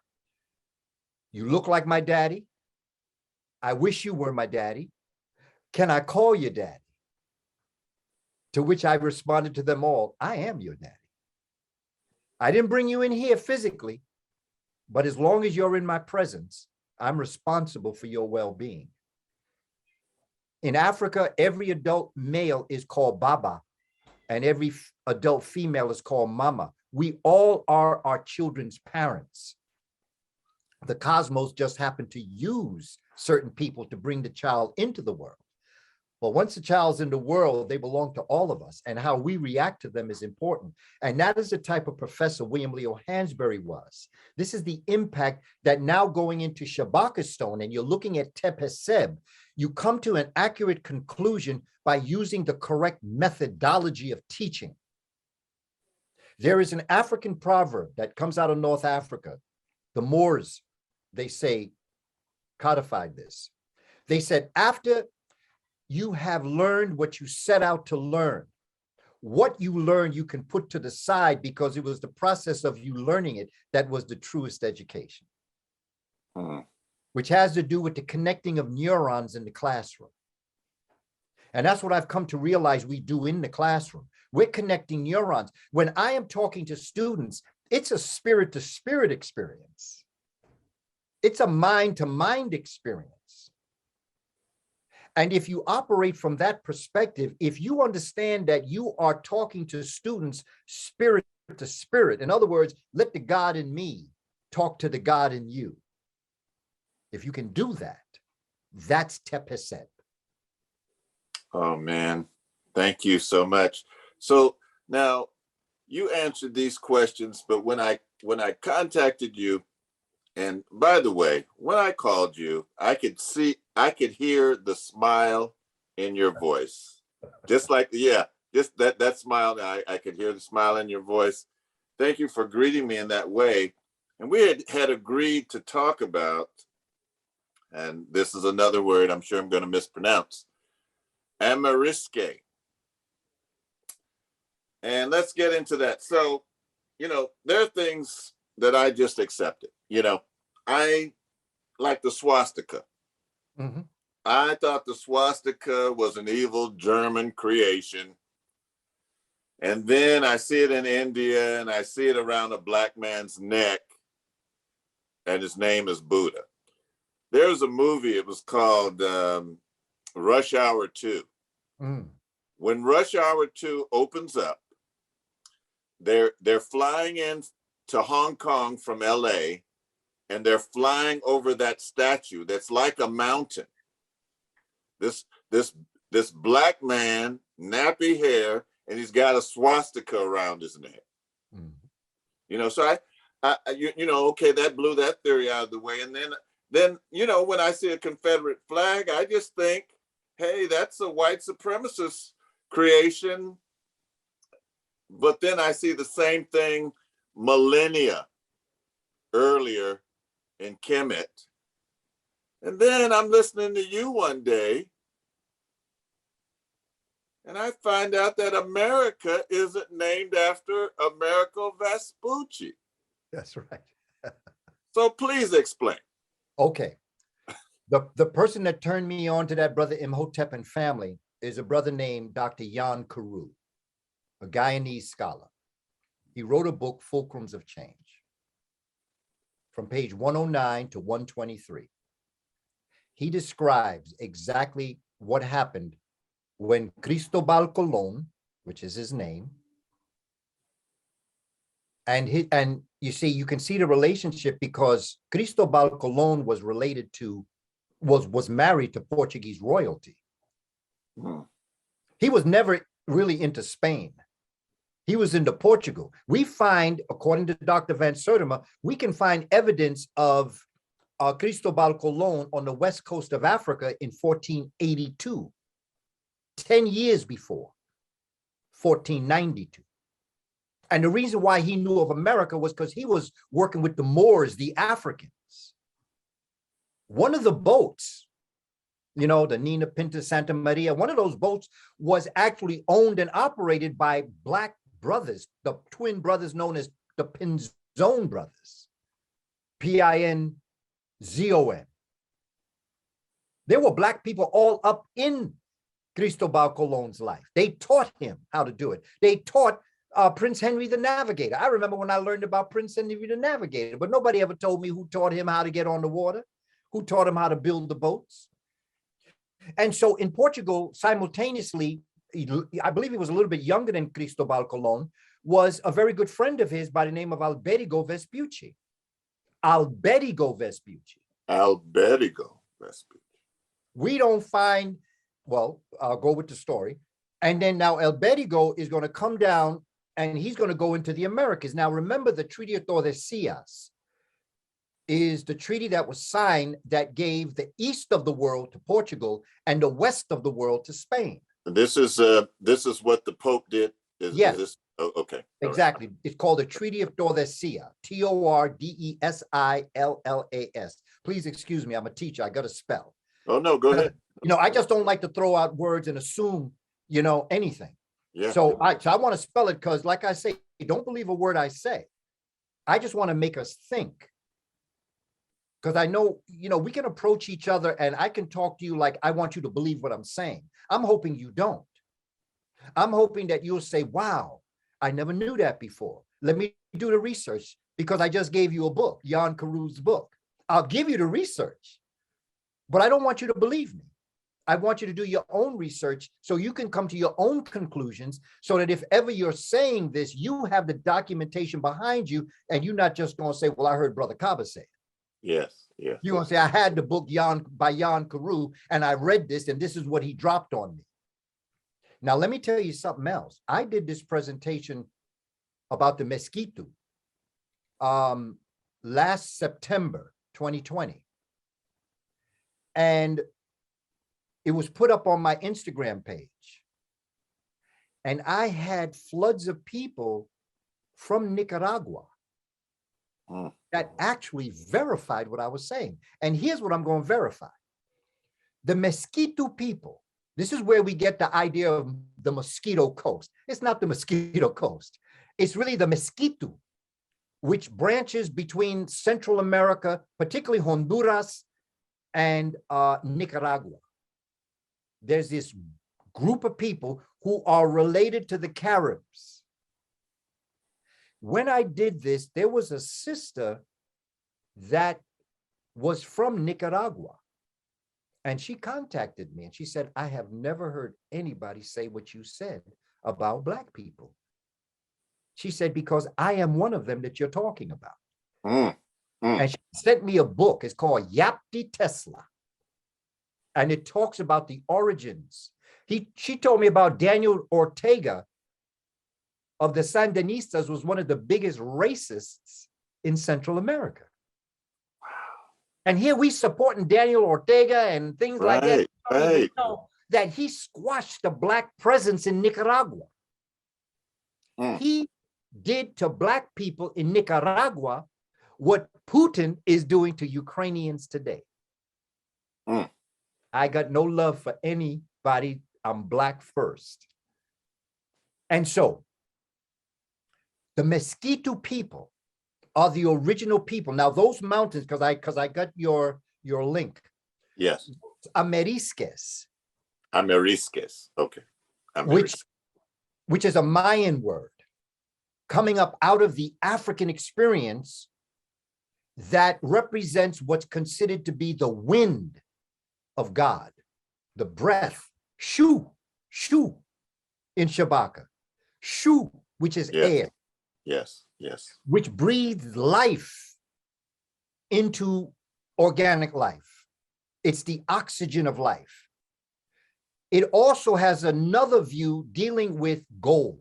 you look like my daddy. I wish you were my daddy. Can I call you daddy? To which I responded to them all, I am your daddy. I didn't bring you in here physically, but as long as you're in my presence, I'm responsible for your well-being. In Africa, every adult male is called Baba, and every adult female is called Mama. We all are our children's parents. The cosmos just happened to use certain people to bring the child into the world. But once the child's in the world, they belong to all of us, and how we react to them is important. And that is the type of professor William Leo Hansberry was. This is the impact that now going into Shabbat Stone, and you're looking at Tep Heseb, you come to an accurate conclusion by using the correct methodology of teaching. There is an African proverb that comes out of North Africa. The Moors, they say, codified this. They said, after you have learned what you set out to learn, what you learned you can put to the side because it was the process of you learning it that was the truest education, which has to do with the connecting of neurons in the classroom. And that's what I've come to realize we do in the classroom. We're connecting neurons. When I am talking to students, it's a spirit-to-spirit experience. It's a mind-to-mind experience. And if you operate from that perspective, if you understand that you are talking to students spirit to spirit, in other words, let the God in me talk to the God in you. If you can do that, that's tepesed. Oh man, thank you so much. So now you answered these questions, but when I contacted you, and by the way, when I called you, I could hear the smile in your voice. Just like, just that smile. I could hear the smile in your voice. Thank you for greeting me in that way. And we had agreed to talk about, and this is another word I'm sure I'm going to mispronounce, Amerrisque. And let's get into that. So, there are things that I just accepted. I like the swastika. Mm-hmm. I thought the swastika was an evil German creation. And then I see it in India and I see it around a black man's neck. And his name is Buddha. There's a movie, it was called Rush Hour 2. Mm. When Rush Hour 2 opens up, they're flying in to Hong Kong from LA, and they're flying over that statue that's like a mountain. This black man, nappy hair, and he's got a swastika around his neck. Mm. So I okay, that blew that theory out of the way. And then when I see a Confederate flag, I just think, hey, that's a white supremacist creation. But then I see the same thing millennia earlier in Kemet. And then I'm listening to you one day, and I find out that America isn't named after Amerigo Vespucci. That's right. So please explain. Okay. The person that turned me on to that brother Imhotep and family is a brother named Dr. Jan Carew, a Guyanese scholar. He wrote a book, Fulcrums of Change, from page 109 to 123. He describes exactly what happened when Cristobal Colon, which is his name, and you see, you can see the relationship because Cristobal Colon was related to, was married to Portuguese royalty. Hmm. He was never really into Spain. He was into Portugal. We find, according to Dr. Van Sertima, we can find evidence of Cristobal Colon on the west coast of Africa in 1482, 10 years before 1492. And the reason why he knew of America was because he was working with the Moors, the Africans. One of the boats, the Nina Pinta Santa Maria, one of those boats was actually owned and operated by Black brothers, the twin brothers known as the Pinzon brothers, Pinzon. There were Black people all up in Cristobal Colon's life. They taught him how to do it. They taught Prince Henry the Navigator. I remember when I learned about Prince Henry the Navigator, but nobody ever told me who taught him how to get on the water, who taught him how to build the boats. And so in Portugal, simultaneously, I believe he was a little bit younger than Cristobal Colon, was a very good friend of his by the name of Alberigo Vespucci. Alberigo Vespucci. Alberigo Vespucci. We don't find, well, I'll go with the story. And then now Alberigo is going to come down and he's going to go into the Americas. Now, remember the Treaty of Tordesillas is the treaty that was signed that gave the east of the world to Portugal and the west of the world to Spain. This is what the Pope did. Yes. Is this, oh, okay. Exactly. It's called the Treaty of Tordesillas, Tordesillas. Please excuse me. I'm a teacher. I got to spell. Oh, no, go ahead. I just don't like to throw out words and assume, anything. Yeah. So I want to spell it because, like I say, don't believe a word I say. I just want to make us think. Because I know, we can approach each other and I can talk to you like I want you to believe what I'm saying. I'm hoping you don't. I'm hoping that you'll say, wow, I never knew that before. Let me do the research because I just gave you a book, Jan Carew's book. I'll give you the research, but I don't want you to believe me. I want you to do your own research so you can come to your own conclusions so that if ever you're saying this, you have the documentation behind you and you're not just going to say, well, I heard Brother Kaba say it. Yes. Yes. You're gonna say, I had the book by Jan Carew, and I read this, and this is what he dropped on me. Now, let me tell you something else. I did this presentation about the mosquito last September 2020. And it was put up on my Instagram page. And I had floods of people from Nicaragua that actually verified what I was saying. And here's what I'm going to verify. The mosquito people, this is where we get the idea of the mosquito coast. It's not the mosquito coast. It's really the mosquito, which branches between Central America, particularly Honduras and Nicaragua. There's this group of people who are related to the Caribs. When I did this, there was a sister that was from Nicaragua. And she contacted me and she said, I have never heard anybody say what you said about Black people. She said, because I am one of them that you're talking about. And she sent me a book. It's called Yapti Tesla. And it talks about the origins. She told me about Daniel Ortega of the Sandinistas was one of the biggest racists in Central America. And here we supporting Daniel Ortega and things like that. Right. Know that he squashed the Black presence in Nicaragua. He did to Black people in Nicaragua what Putin is doing to Ukrainians today. I got no love for anybody. I'm Black first. And so the Mosquito people are the original people. Now those mountains, because I got your link. Yes. Amerrisques. Amerrisques. Okay. Which is a Mayan word coming up out of the African experience that represents what's considered to be the wind of God, the breath, shu in Shabaka, shu, which is air. Yes. Which breathes life into organic life. It's the oxygen of life. It also has another view dealing with gold.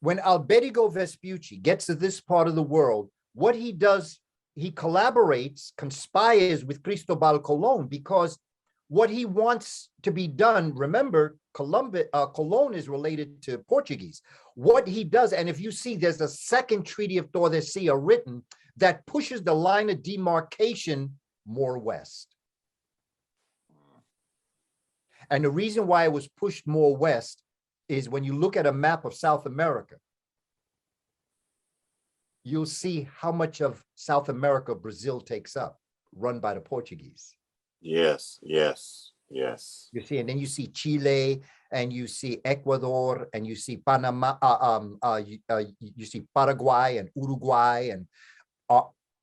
When Alberigo Vespucci gets to this part of the world, what he does, he collaborates, conspires with Cristobal Colon, because what he wants to be done, remember, Colon is related to Portuguese. What he does, and if you see, there's a second Treaty of Tordesillas written that pushes the line of demarcation more west. And the reason why it was pushed more west is when you look at a map of South America, you'll see how much of South America Brazil takes up, run by the Portuguese. Yes. You see, and then you see Chile, and you see Ecuador, and you see Panama, you see Paraguay and Uruguay and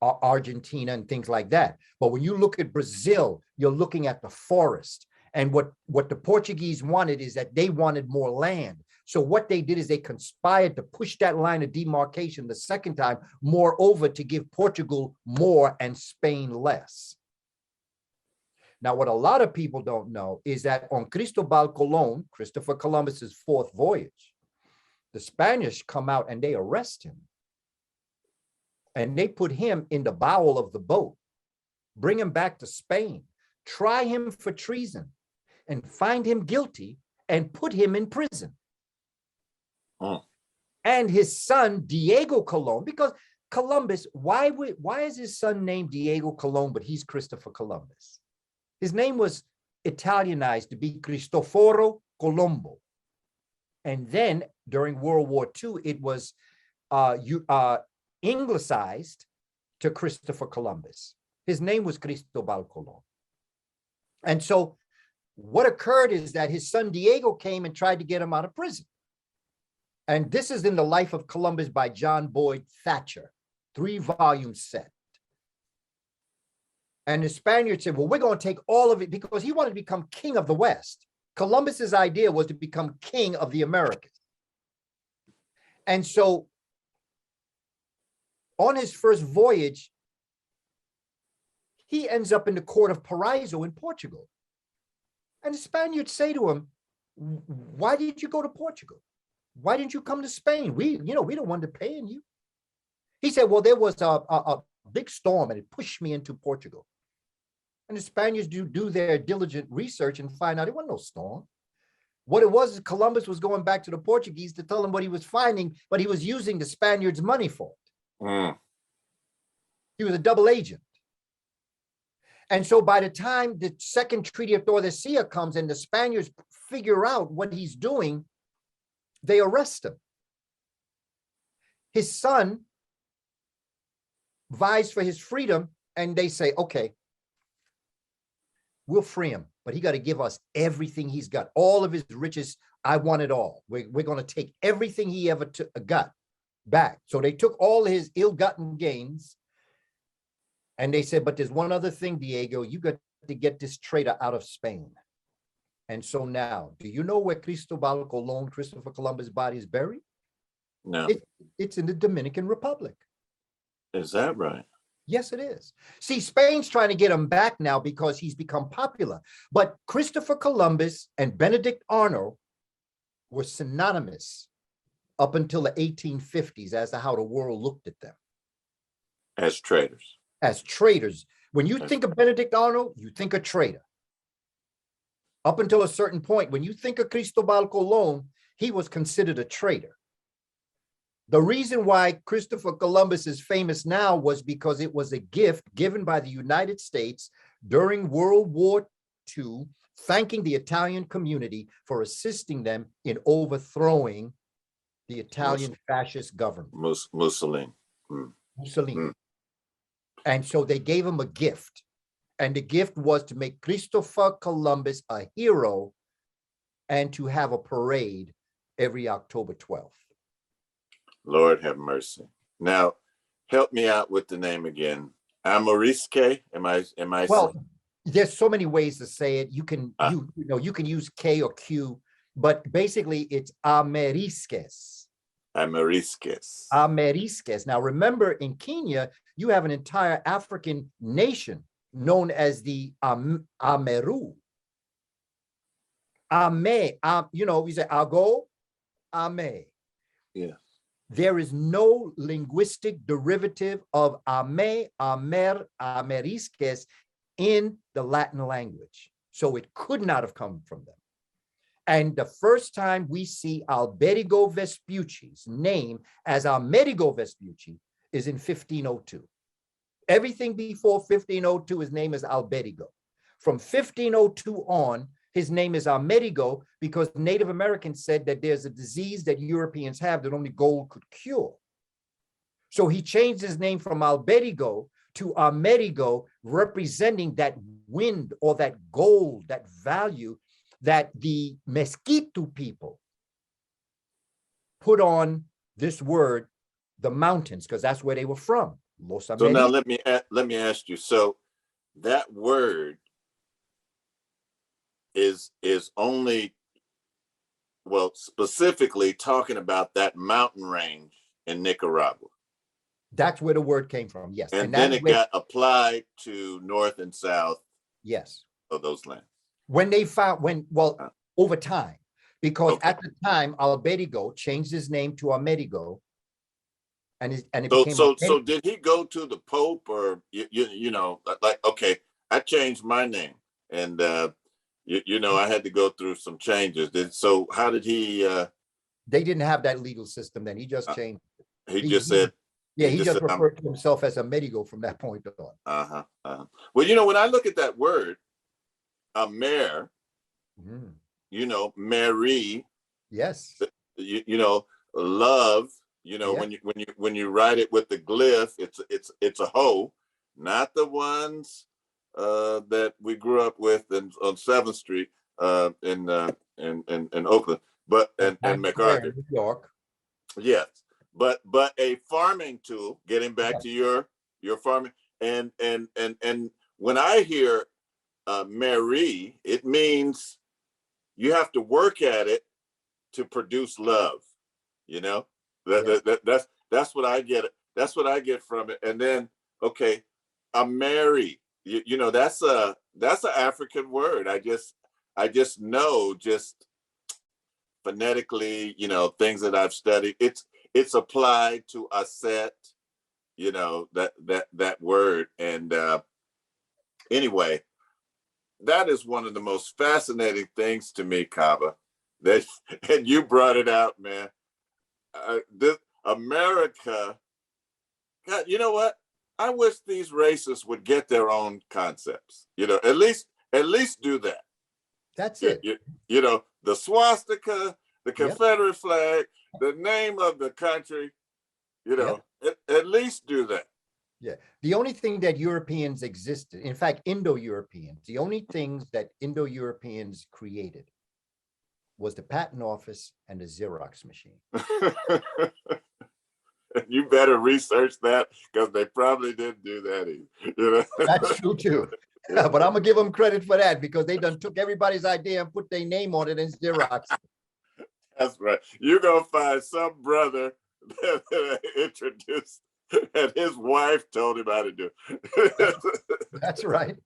Argentina and things like that. But when you look at Brazil, you're looking at the forest. And what the Portuguese wanted is that they wanted more land. So what they did is they conspired to push that line of demarcation the second time, moreover, to give Portugal more and Spain less. Now, what a lot of people don't know is that on Cristobal Colon, Christopher Columbus's fourth voyage, the Spanish come out and they arrest him. And they put him in the bowel of the boat, bring him back to Spain, try him for treason, and find him guilty and put him in prison. And his son, Diego Colon, because Columbus, why is his son named Diego Colon, but he's Christopher Columbus? His name was Italianized to be Cristoforo Colombo. And then during World War II, it was Anglicized to Christopher Columbus. His name was Cristobal Colon. And so what occurred is that his son Diego came and tried to get him out of prison. And this is in the Life of Columbus by John Boyd Thatcher, 3-volume set. And the Spaniards said, well, we're going to take all of it, because he wanted to become king of the West. Columbus's idea was to become king of the Americas. And so on his first voyage, he ends up in the court of Paraiso in Portugal. And the Spaniards say to him, why did you go to Portugal? Why didn't you come to Spain? We don't want to pay you. He said, well, there was a big storm and it pushed me into Portugal. And the Spaniards do their diligent research and find out it wasn't no storm. What it was is Columbus was going back to the Portuguese to tell them what he was finding, but he was using the Spaniards' money for it. Mm. He was a double agent. And so by the time the second Treaty of Tordesillas comes and the Spaniards figure out what he's doing, they arrest him. His son vies for his freedom, and they say, okay, we'll free him, but he got to give us everything he's got, all of his riches. I want it all. We're going to take everything he ever got back. So they took all his ill-gotten gains, and they said, but there's one other thing, Diego, you got to get this traitor out of Spain. And so now, do you know where Cristobal Colon, Christopher Columbus' body is buried? No. It's in the Dominican Republic. Is that right? Yes, it is. See, Spain's trying to get him back now because he's become popular. But Christopher Columbus and Benedict Arnold were synonymous up until the 1850s as to how the world looked at them. As traitors. As traitors. When you think of Benedict Arnold, you think of traitor. Up until a certain point, when you think of Cristobal Colon, he was considered a traitor. The reason why Christopher Columbus is famous now was because it was a gift given by the United States during World War II, thanking the Italian community for assisting them in overthrowing the Italian fascist government. Mussolini. Mussolini. And so they gave him a gift. And the gift was to make Christopher Columbus a hero and to have a parade every October 12th. Lord have mercy. Now, help me out with the name again. Amerrisque? Am I? Well, there's so many ways to say it. You can you can use K or Q, but basically it's Amerrisques. Amerrisques. Amerrisques. Now remember, in Kenya, you have an entire African nation known as the Ameru. Ame, we say Ago, Ame. Yeah. There is no linguistic derivative of Ame, Amer, Amerrisques in the Latin language. So it could not have come from them. And the first time we see Alberigo Vespucci's name as Amerigo Vespucci is in 1502. Everything before 1502, his name is Alberigo. From 1502 on, his name is Amerigo because Native Americans said that there's a disease that Europeans have that only gold could cure. So he changed his name from Alberigo to Amerigo, representing that wind or that gold, that value that the Mesquite people put on this word, the mountains, because that's where they were from. Los So now let me ask you. So that word is only, well, specifically talking about that mountain range in Nicaragua. That's where the word came from, yes. And then it got applied to north and south. Yes. Of those lands. When they found, over time, because at the time, Alberigo changed his name to Amerigo. And it became so did he go to the Pope or, like, okay, I changed my name and, I had to go through some changes. So how did he? They didn't have that legal system then. He just changed. He just said. Yeah, he just referred to himself as Amerigo from that point on. Well, when I look at that word, Amer, Mary. Yes. Love. When you write it with the glyph, it's a hoe, not the ones that we grew up with on 7th Street in Oakland, but and MacArthur, New York. Yes, but a farming tool. Getting back to your farming, and when I hear Mary, it means you have to work at it to produce love. That's what I get That's what I get from it. And then, okay, Ameri, you know, that's an African word. I just know, just phonetically, you know, things that I've studied. It's applied to Aset, you know, that word. And anyway, that is one of the most fascinating things to me, Kaba. That, and you brought it out, man. This America, God, you know what? I wish these racists would get their own concepts. You know, at least do that. That's it. You know, the swastika, the Confederate flag, the name of the country. You know, at least do that. Yeah. The only thing that Europeans existed, in fact, Indo-Europeans, the only things that Indo-Europeans created was the patent office and the Xerox machine. You better research that, because they probably didn't do that either. You know? That's true too. But I'm gonna give them credit for that, because they done took everybody's idea and put their name on it in Xerox. That's right. You're gonna find some brother that introduced and his wife told him how to do it. That's right.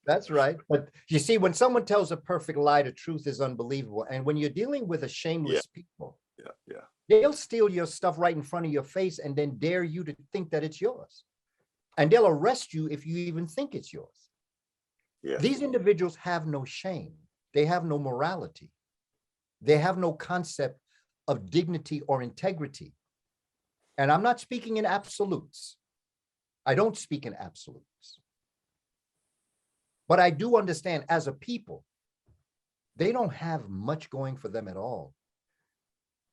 That's right. But you see, when someone tells a perfect lie, the truth is unbelievable. And when you're dealing with a shameless people, they'll steal your stuff right in front of your face and then dare you to think that it's yours. And they'll arrest you if you even think it's yours. Yeah. These individuals have no shame. They have no morality. They have no concept of dignity or integrity. And I'm not speaking in absolutes. I don't speak in absolutes. But I do understand, as a people, they don't have much going for them at all.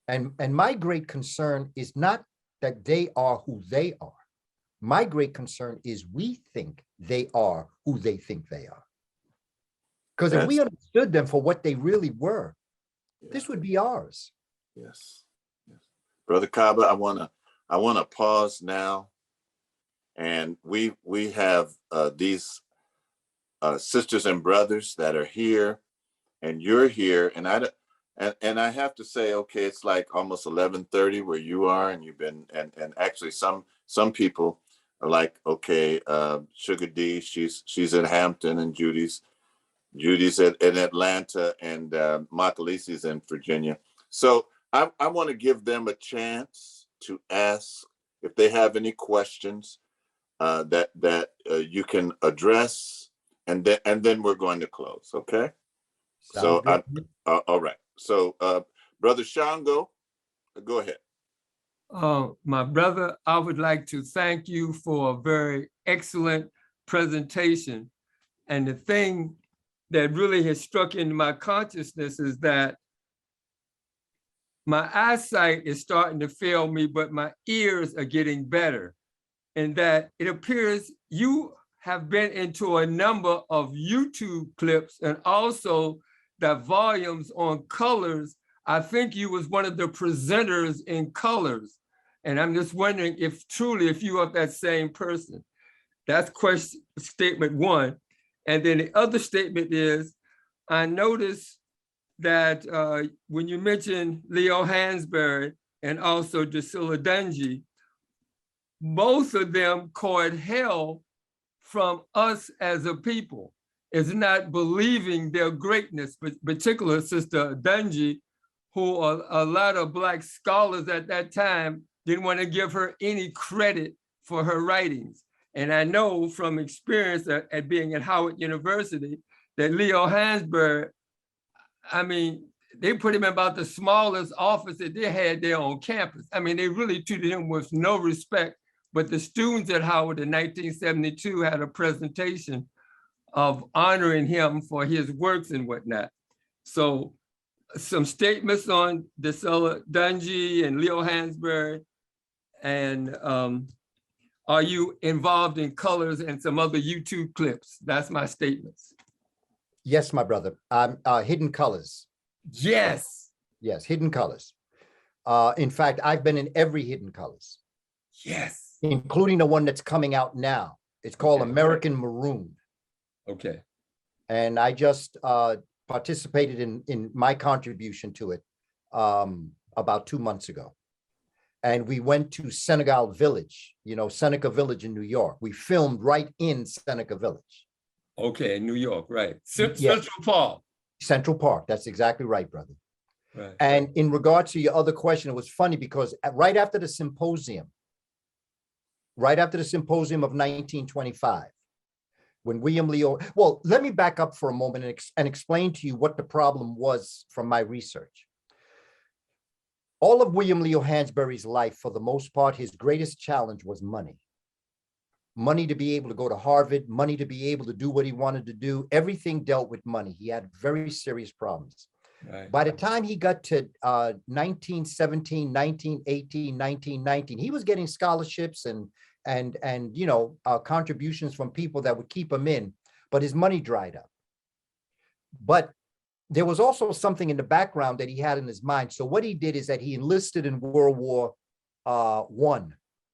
And my great concern is not that they are who they are. My great concern is we think they are who they think they are. Because if we understood them for what they really were, this would be ours. Yes. Brother Kaba, I wanna pause now. And we have these sisters and brothers that are here, and you're here, and I have to say, okay, it's like almost 11:30 where you are, and you've been, and actually some people are like, okay, Sugar D, she's in Hampton, and Judy's in Atlanta, and Makalisi's in Virginia. So I want to give them a chance to ask if they have any questions that you can address, and then we're going to close. Okay. Sounds so all right. So Brother Shango, go ahead. My brother, I would like to thank you for a very excellent presentation. And the thing that really has struck into my consciousness is that my eyesight is starting to fail me, but my ears are getting better. And that it appears you have been into a number of YouTube clips, and also the volumes on colors. I think you was one of the presenters in colors. And I'm just wondering if truly, if you are that same person. That's statement one. And then the other statement is, I noticed that when you mentioned Leo Hansberry and also Drusilla Dungy, both of them caught hell from us as a people. Is not believing their greatness, but particular Sister Dungy, who a lot of Black scholars at that time didn't want to give her any credit for her writings. And I know from experience at being at Howard University that Leo Hansberry, I mean, they put him in about the smallest office that they had there on campus. I mean, they really treated him with no respect. But the students at Howard in 1972 had a presentation of honoring him for his works and whatnot. So some statements on Drusilla Dungy and Leo Hansberry, and are you involved in colors and some other YouTube clips? That's my statements. Yes, my brother. Hidden Colors. Yes. Yes, Hidden Colors. In fact, I've been in every Hidden Colors. Yes. Including the one that's coming out now. It's called American Maroon. Okay. And I just participated in my contribution to it about 2 months ago. And we went to Senegal Village, Seneca Village in New York. We filmed right in Seneca Village. Okay, in New York, right. Yeah. Central Park. Central Park. That's exactly right, brother. Right. And in regards to your other question, it was funny because right after the symposium of 1925, when William Leo, well, let me back up for a moment and explain to you what the problem was from my research. All of William Leo Hansberry's life, for the most part, his greatest challenge was money. Money to be able to go to Harvard, money to be able to do what he wanted to do. Everything dealt with money. He had very serious problems. Right. By the time he got to 1917, 1918, 1919, he was getting scholarships and contributions from people that would keep him in, but his money dried up. But there was also something in the background that he had in his mind. So what he did is that he enlisted in World War I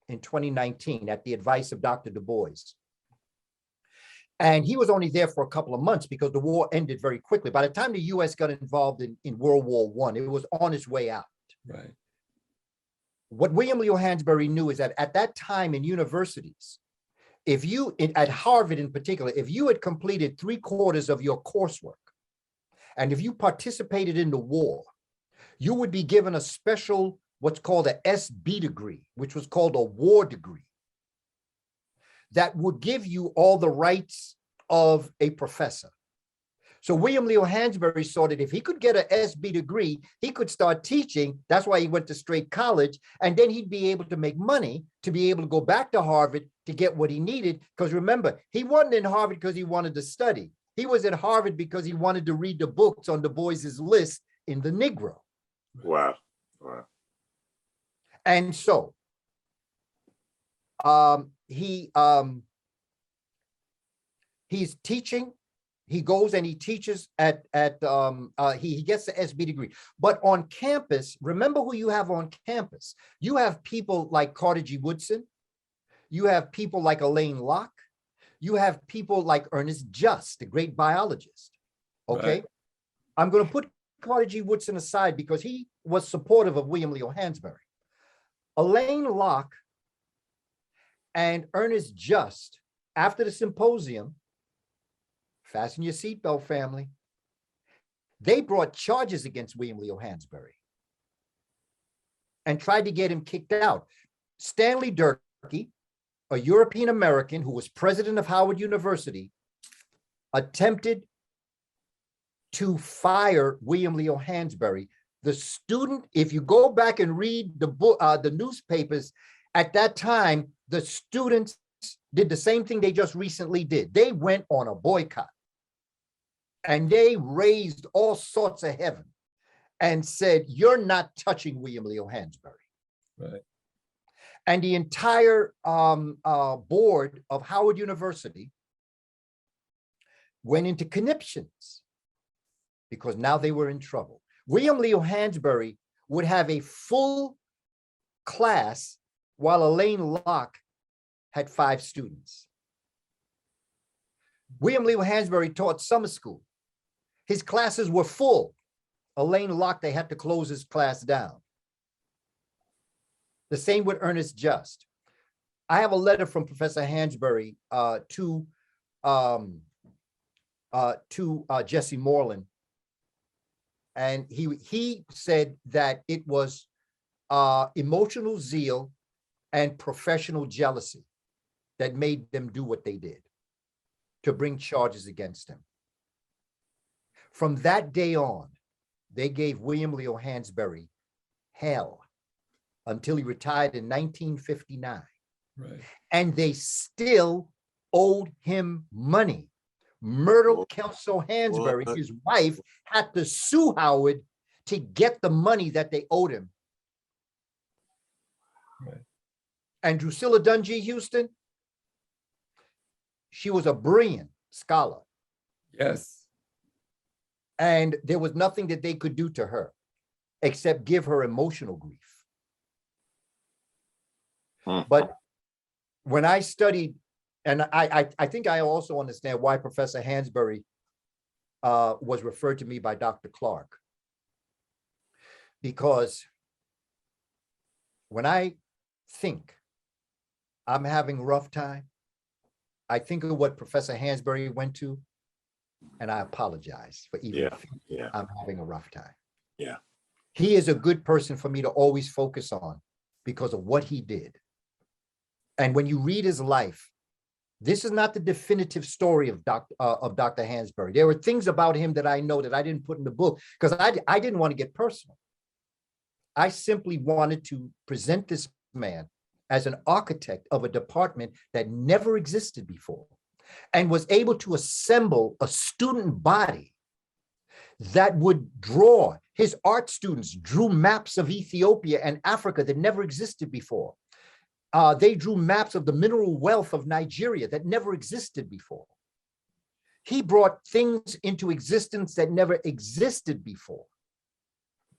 in 2019 at the advice of Dr. Du Bois. And he was only there for a couple of months because the war ended very quickly. By the time the US got involved in World War I, it was on its way out. Right. What William Leo Hansberry knew is that at that time in universities, at Harvard in particular, if you had completed 3/4 of your coursework, and if you participated in the war, you would be given a special, what's called a SB degree, which was called a war degree, that would give you all the rights of a professor. So William Leo Hansberry saw that if he could get an SB degree, he could start teaching. That's why he went to straight college. And then he'd be able to make money to be able to go back to Harvard to get what he needed. Because remember, he wasn't in Harvard because he wanted to study. He was at Harvard because he wanted to read the books on Du Bois's list in the Negro. Wow. Wow. And so he's teaching. He goes and he teaches he gets the SB degree. But on campus, remember who you have on campus. You have people like Carter G. Woodson. You have people like Elaine Locke. You have people like Ernest Just, the great biologist. Okay. Right. I'm going to put Carter G. Woodson aside because he was supportive of William Leo Hansberry. Elaine Locke and Ernest Just, after the symposium, fasten your seatbelt, family, they brought charges against William Leo Hansberry and tried to get him kicked out. Stanley Durkee, a European American who was president of Howard University, attempted to fire William Leo Hansberry. The student, if you go back and read the book, the newspapers, at that time, the students did the same thing they just recently did. They went on a boycott and they raised all sorts of heaven and said, "You're not touching William Leo Hansberry." Right. And the entire board of Howard University went into conniptions because now they were in trouble. William Leo Hansberry would have a full class while Elaine Locke had 5 students. William Leo Hansberry taught summer school. His classes were full. Elaine Locke, they had to close his class down. The same with Ernest Just. I have a letter from Professor Hansberry to Jesse Moreland. And he said that it was emotional zeal and professional jealousy that made them do what they did, to bring charges against him. From that day on, they gave William Leo Hansberry hell until he retired in 1959. Right. And they still owed him money. Myrtle Kelso Hansberry, his wife, had to sue Howard to get the money that they owed him. Right. And Drusilla Dungy Houston, she was a brilliant scholar. Yes. And there was nothing that they could do to her except give her emotional grief. But when I studied, and I think I also understand why Professor Hansberry was referred to me by Dr. Clark, because when I think I'm having a rough time, I think of what Professor Hansberry went to, and I apologize for even thinking I'm having a rough time. Yeah. He is a good person for me to always focus on because of what he did. And when you read his life, this is not the definitive story of Dr. Hansberry. There were things about him that I know that I didn't put in the book because I didn't want to get personal. I simply wanted to present this man as an architect of a department that never existed before and was able to assemble a student body that would draw. His art students drew maps of Ethiopia and Africa that never existed before. They drew maps of the mineral wealth of Nigeria that never existed before. He brought things into existence that never existed before.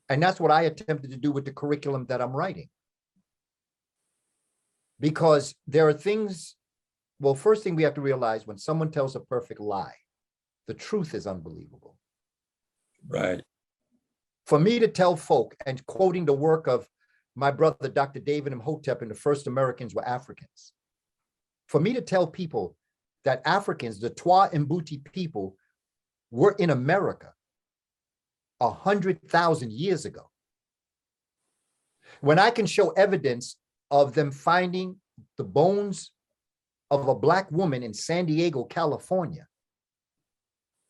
And that's what I attempted to do with the curriculum that I'm writing. Because there are things, well, first thing we have to realize, when someone tells a perfect lie, the truth is unbelievable. Right. For me to tell folk, and quoting the work of my brother, Dr. David Imhotep, and the first Americans were Africans. For me to tell people that Africans, the Twa Mbuti people, were in America 100,000 years ago. When I can show evidence of them finding the bones of a Black woman in San Diego, California,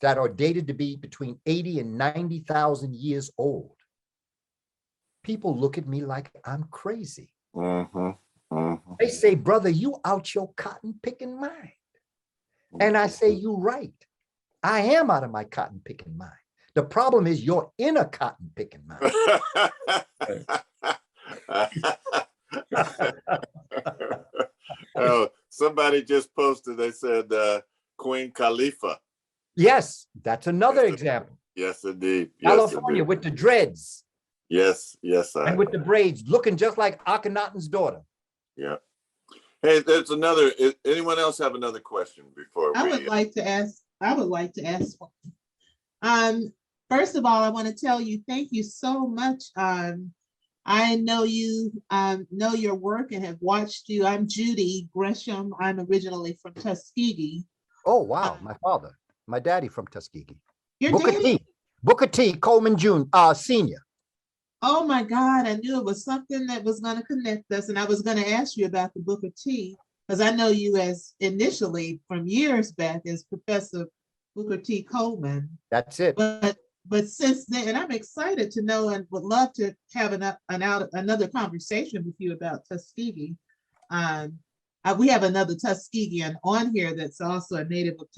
that are dated to be between 80 and 90,000 years old, people look at me like I'm crazy. They say, brother, you out your cotton picking mind. And I say, you right. I am out of my cotton picking mind. The problem is you're in a cotton picking mind. Oh, somebody just posted, they said Queen Khalifa. Yes, that's another example. Yes, indeed. Yes, California indeed. with the dreads. Yes, yes. And with the braids, looking just like Akhenaten's daughter. Yeah. Hey, there's another, anyone else have another question before I we? would like to ask one. First of all, I want to tell you, thank you so much. I know you know your work and have watched you. I'm Judy Gresham. I'm originally from Tuskegee. Oh, wow. My daddy from Tuskegee. Your Booker daddy? T. Booker T. Coleman Jr., Senior. Oh my God, I knew it was something that was going to connect us. And I was going to ask you about the Booker T, because I know you as initially from years back as Professor Booker T. Coleman. That's it. But since then, and I'm excited to know and would love to have another conversation with you about Tuskegee. We have another Tuskegean on here that's also a native of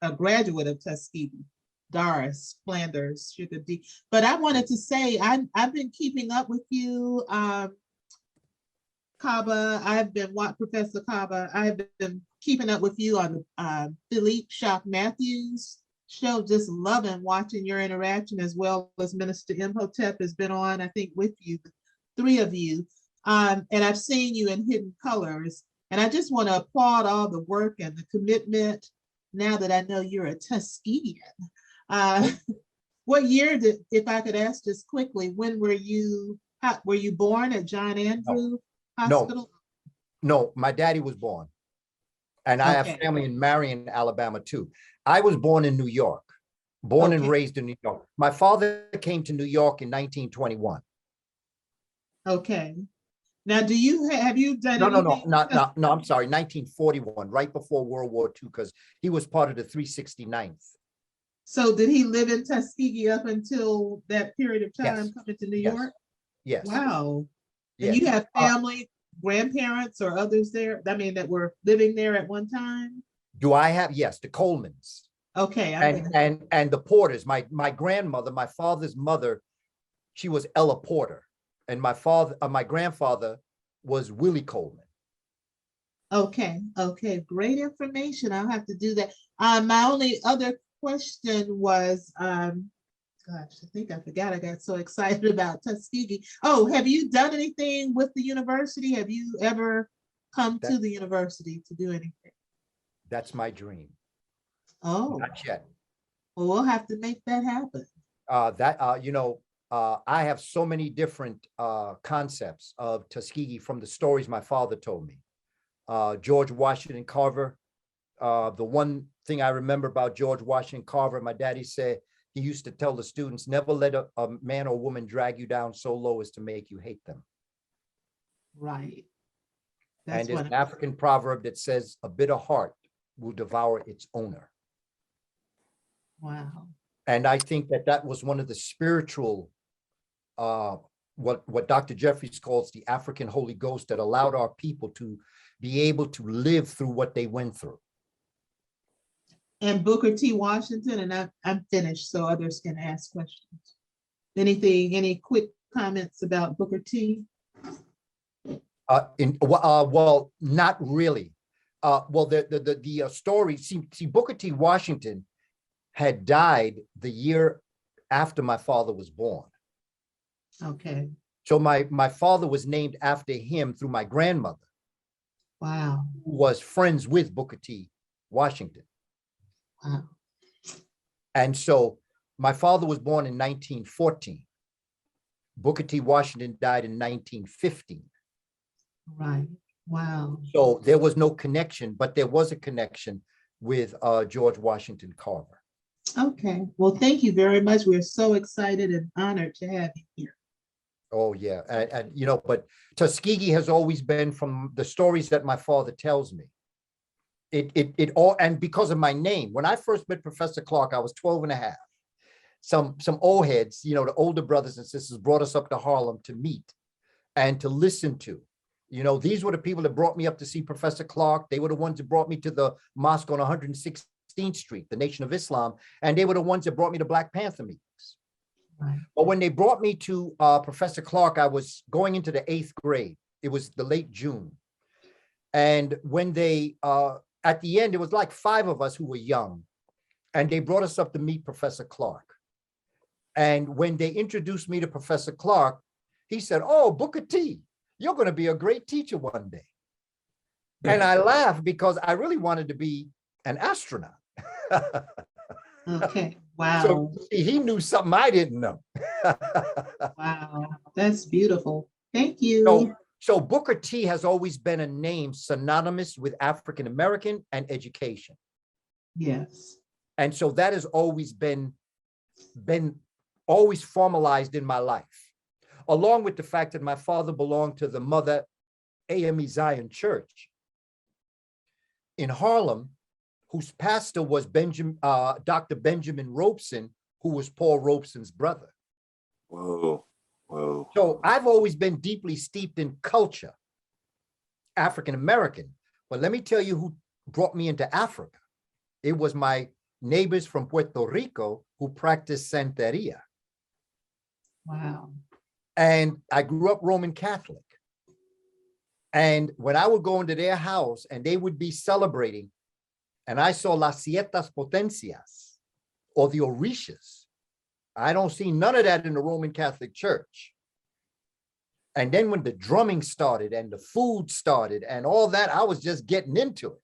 a graduate of Tuskegee, Doris Flanders, Sugar D. But I wanted to say, I've been keeping up with you, Kaba. Professor Kaba, I've been keeping up with you on the Philippe Shock Matthews show, just loving watching your interaction, as well as Minister Imhotep has been on, I think, with you, the three of you. And I've seen you in Hidden Colors. And I just want to applaud all the work and the commitment now that I know you're a Tuskegean. What year if I could ask just quickly, when were you born at John Andrew Hospital? No, my daddy was born. And I have family in Marion, Alabama, too. I was born in New York, and raised in New York. My father came to New York in 1921. Okay. Now, have you done anything? No, I'm sorry, 1941, right before World War II, because he was part of the 369th. So did he live in Tuskegee up until that period of time coming to New York? Yes. Wow. Yes. And you have family, grandparents or others there, that were living there at one time? Do I have? Yes, the Colemans. Okay. And the Porters. My grandmother, my father's mother, she was Ella Porter. And my grandfather was Willie Coleman. Okay. Great information. I'll have to do that. My only other question was, gosh, I think I forgot. I got so excited about Tuskegee. Oh, have you done anything with the university? Have you ever come to the university to do anything? That's my dream. Oh. Not yet. Well, we'll have to make that happen. I have so many different concepts of Tuskegee from the stories my father told me. George Washington Carver. The one thing I remember about George Washington Carver, my daddy said he used to tell the students, never let a man or woman drag you down so low as to make you hate them. Right. And That's there's what an African proverb that says, a bitter heart will devour its owner. wow. And I think that that was one of the spiritual, what Dr. Jeffries calls the African Holy Ghost, that allowed our people to be able to live through what they went through. And Booker T. Washington, and I'm finished, so others can ask questions. Any quick comments about Booker T? Well, not really. Well, the story, see, Booker T. Washington had died the year after my father was born. Okay. So my father was named after him through my grandmother, Wow. who was friends with Booker T. Washington. Wow. And so my father was born in 1914. Booker T. Washington died in 1915. Right. Wow. So there was no connection, but there was a connection with George Washington Carver. Okay. Well, thank you very much. We're so excited and honored to have you here. Oh yeah, and you know, but Tuskegee has always been, from the stories that my father tells me, it all, and because of my name. When I first met Professor Clark, I was 12 and a half. Some old heads, you know, the older brothers and sisters, brought us up to Harlem to meet and to listen to. You know, these were the people that brought me up to see Professor Clark. They were the ones that brought me to the mosque on 116th Street, the Nation of Islam, and they were the ones that brought me to Black Panther meetings. Right. But when they brought me to Professor Clark, I was going into the 8th grade. It was the late June. And when they, at the end, it was like 5 of us who were young, and they brought us up to meet Professor Clark. And when they introduced me to Professor Clark, he said, "Oh, Booker T, you're going to be a great teacher one day." And I laughed because I really wanted to be an astronaut. Okay. Wow. So he knew something I didn't know. Wow. That's beautiful. Thank you. So Booker T has always been a name synonymous with African American and education. Yes. And so that has always been always formalized in my life, along with the fact that my father belonged to the Mother AME Zion Church in Harlem, whose pastor was Dr. Benjamin Robeson, who was Paul Robeson's brother. Whoa, whoa. So I've always been deeply steeped in culture, African American. But let me tell you who brought me into Africa. It was my neighbors from Puerto Rico who practiced Santeria. Wow. And I grew up Roman Catholic. And when I would go into their house and they would be celebrating, and I saw las sietas potencias, or the orishas, I don't see none of that in the Roman Catholic Church. And then when the drumming started and the food started and all that, I was just getting into it.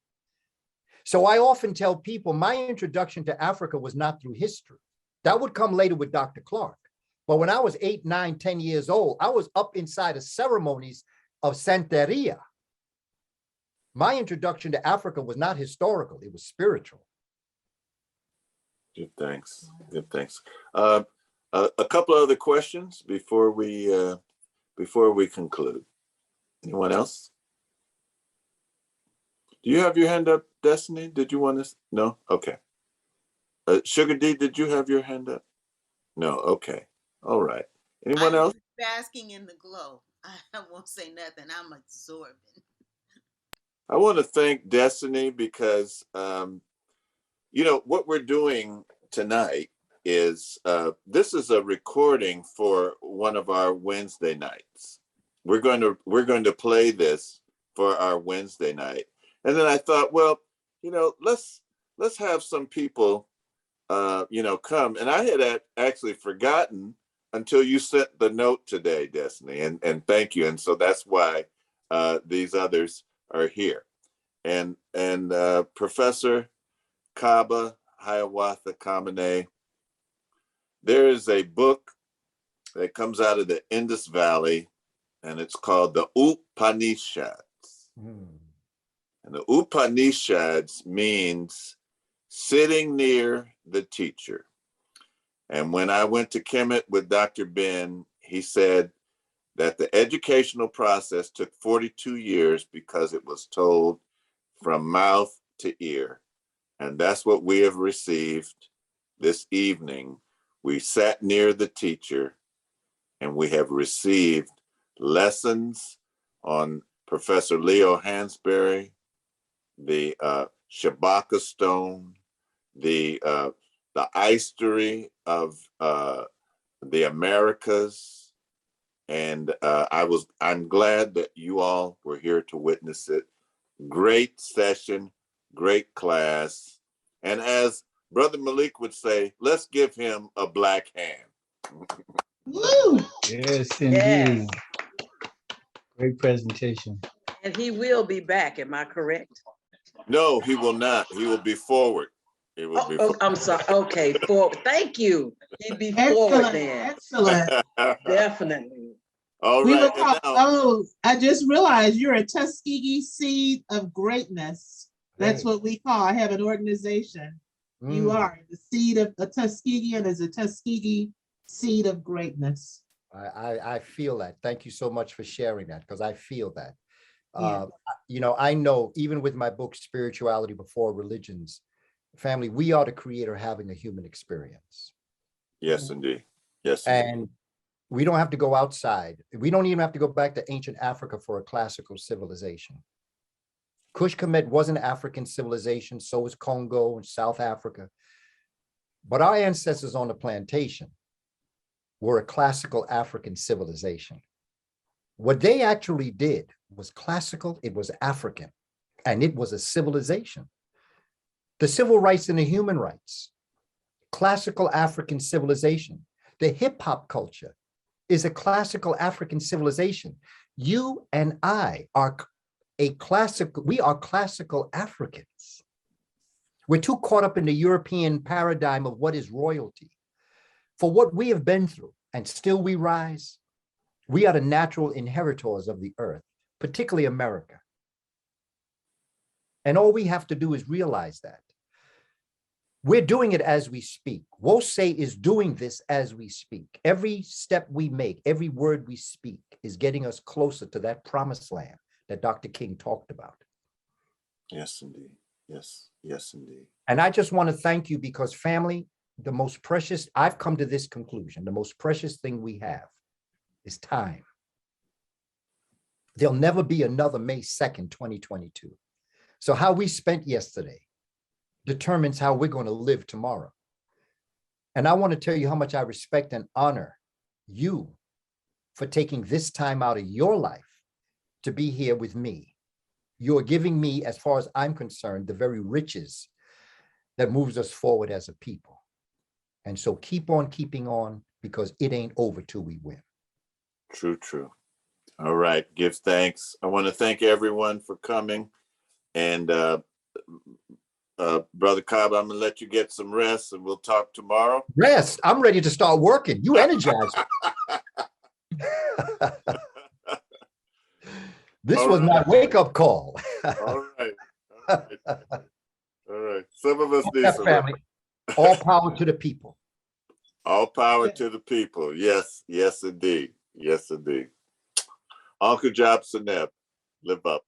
So I often tell people my introduction to Africa was not through history. That would come later with Dr. Clark. But when I was 8, 9, 10 years old, I was up inside of ceremonies of Santeria. My introduction to Africa was not historical, it was spiritual. Good, thanks. Good, thanks. A couple of other questions before we conclude. Anyone else? Do you have your hand up, Destiny? Did you want to? No? Okay. Sugar D, did you have your hand up? No? Okay. All right. Anyone else? Basking in the glow. I won't say nothing. I'm absorbing. I want to thank Destiny because, you know, what we're doing tonight is, this is a recording for one of our Wednesday nights. We're going to play this for our Wednesday night. And then I thought, well, you know, let's have some people, you know, come. And I had actually forgotten until you sent the note today, Destiny, and thank you. And so that's why these others are here. And Professor Kaba Kamene, there is a book that comes out of the Indus Valley, and it's called the Upanishads. And the Upanishads means sitting near the teacher. And when I went to Kemet with Dr. Ben, he said that the educational process took 42 years because it was told from mouth to ear. And that's what we have received this evening. We sat near the teacher and we have received lessons on Professor Leo Hansberry, the Shabbat Stone, the icery of the Americas. And I'm glad that you all were here to witness it. Great session, great class. And as Brother Malik would say, let's give him a black hand. Woo! Yes, indeed. Yes. Great presentation. And he will be back, am I correct? No, he will not. He will be forward. He will be I'm sorry. Okay, forward. Thank you. He'd be forward Excellent, then. excellent. Definitely. All We right. will And call, now, oh, I just realized you're a Tuskegee seed of greatness. That's Right. what we call, I have an organization. You are the seed of a Tuskegean is a Tuskegee seed of greatness. I feel that. Thank you so much for sharing that, because I feel that. Yeah. You know, I know even with my book, Spirituality Before Religions, family, we are the creator having a human experience. yes, indeed. Yes, indeed. And we don't have to go outside. We don't even have to go back to ancient Africa for a classical civilization. Kush Kemet was an African civilization, so was Congo and South Africa. But our ancestors on the plantation were a classical African civilization. What they actually did was classical, it was African, and it was a civilization. The civil rights and the human rights, classical African civilization. The hip hop culture is a classical African civilization. You and I are we are classical Africans. We're too caught up in the European paradigm of what is royalty. For what we have been through, and still we rise, we are the natural inheritors of the earth, particularly America. And all we have to do is realize that. We're doing it as we speak. Wose is doing this as we speak. Every step we make, every word we speak is getting us closer to that promised land that Dr. King talked about. Yes, indeed. Yes, yes, indeed. And I just want to thank you because family, the most precious, I've come to this conclusion, the most precious thing we have is time. There'll never be another May 2nd, 2022. So how we spent yesterday determines how we're going to live tomorrow. And I want to tell you how much I respect and honor you for taking this time out of your life to be here with me. You're giving me, as far as I'm concerned, the very riches that moves us forward as a people. And so keep on keeping on, because it ain't over till we win. True, true. All right. Give thanks. I want to thank everyone for coming. And Brother Kaba, I'm going to let you get some rest and we'll talk tomorrow. Rest. I'm ready to start working. You energize me. This All was my right. wake-up call. All right. All right. All right. Some of us need That some family. All power to the people. All power to the people. Yes, yes, indeed. Yes, indeed. Uncle Job Seneb, live up.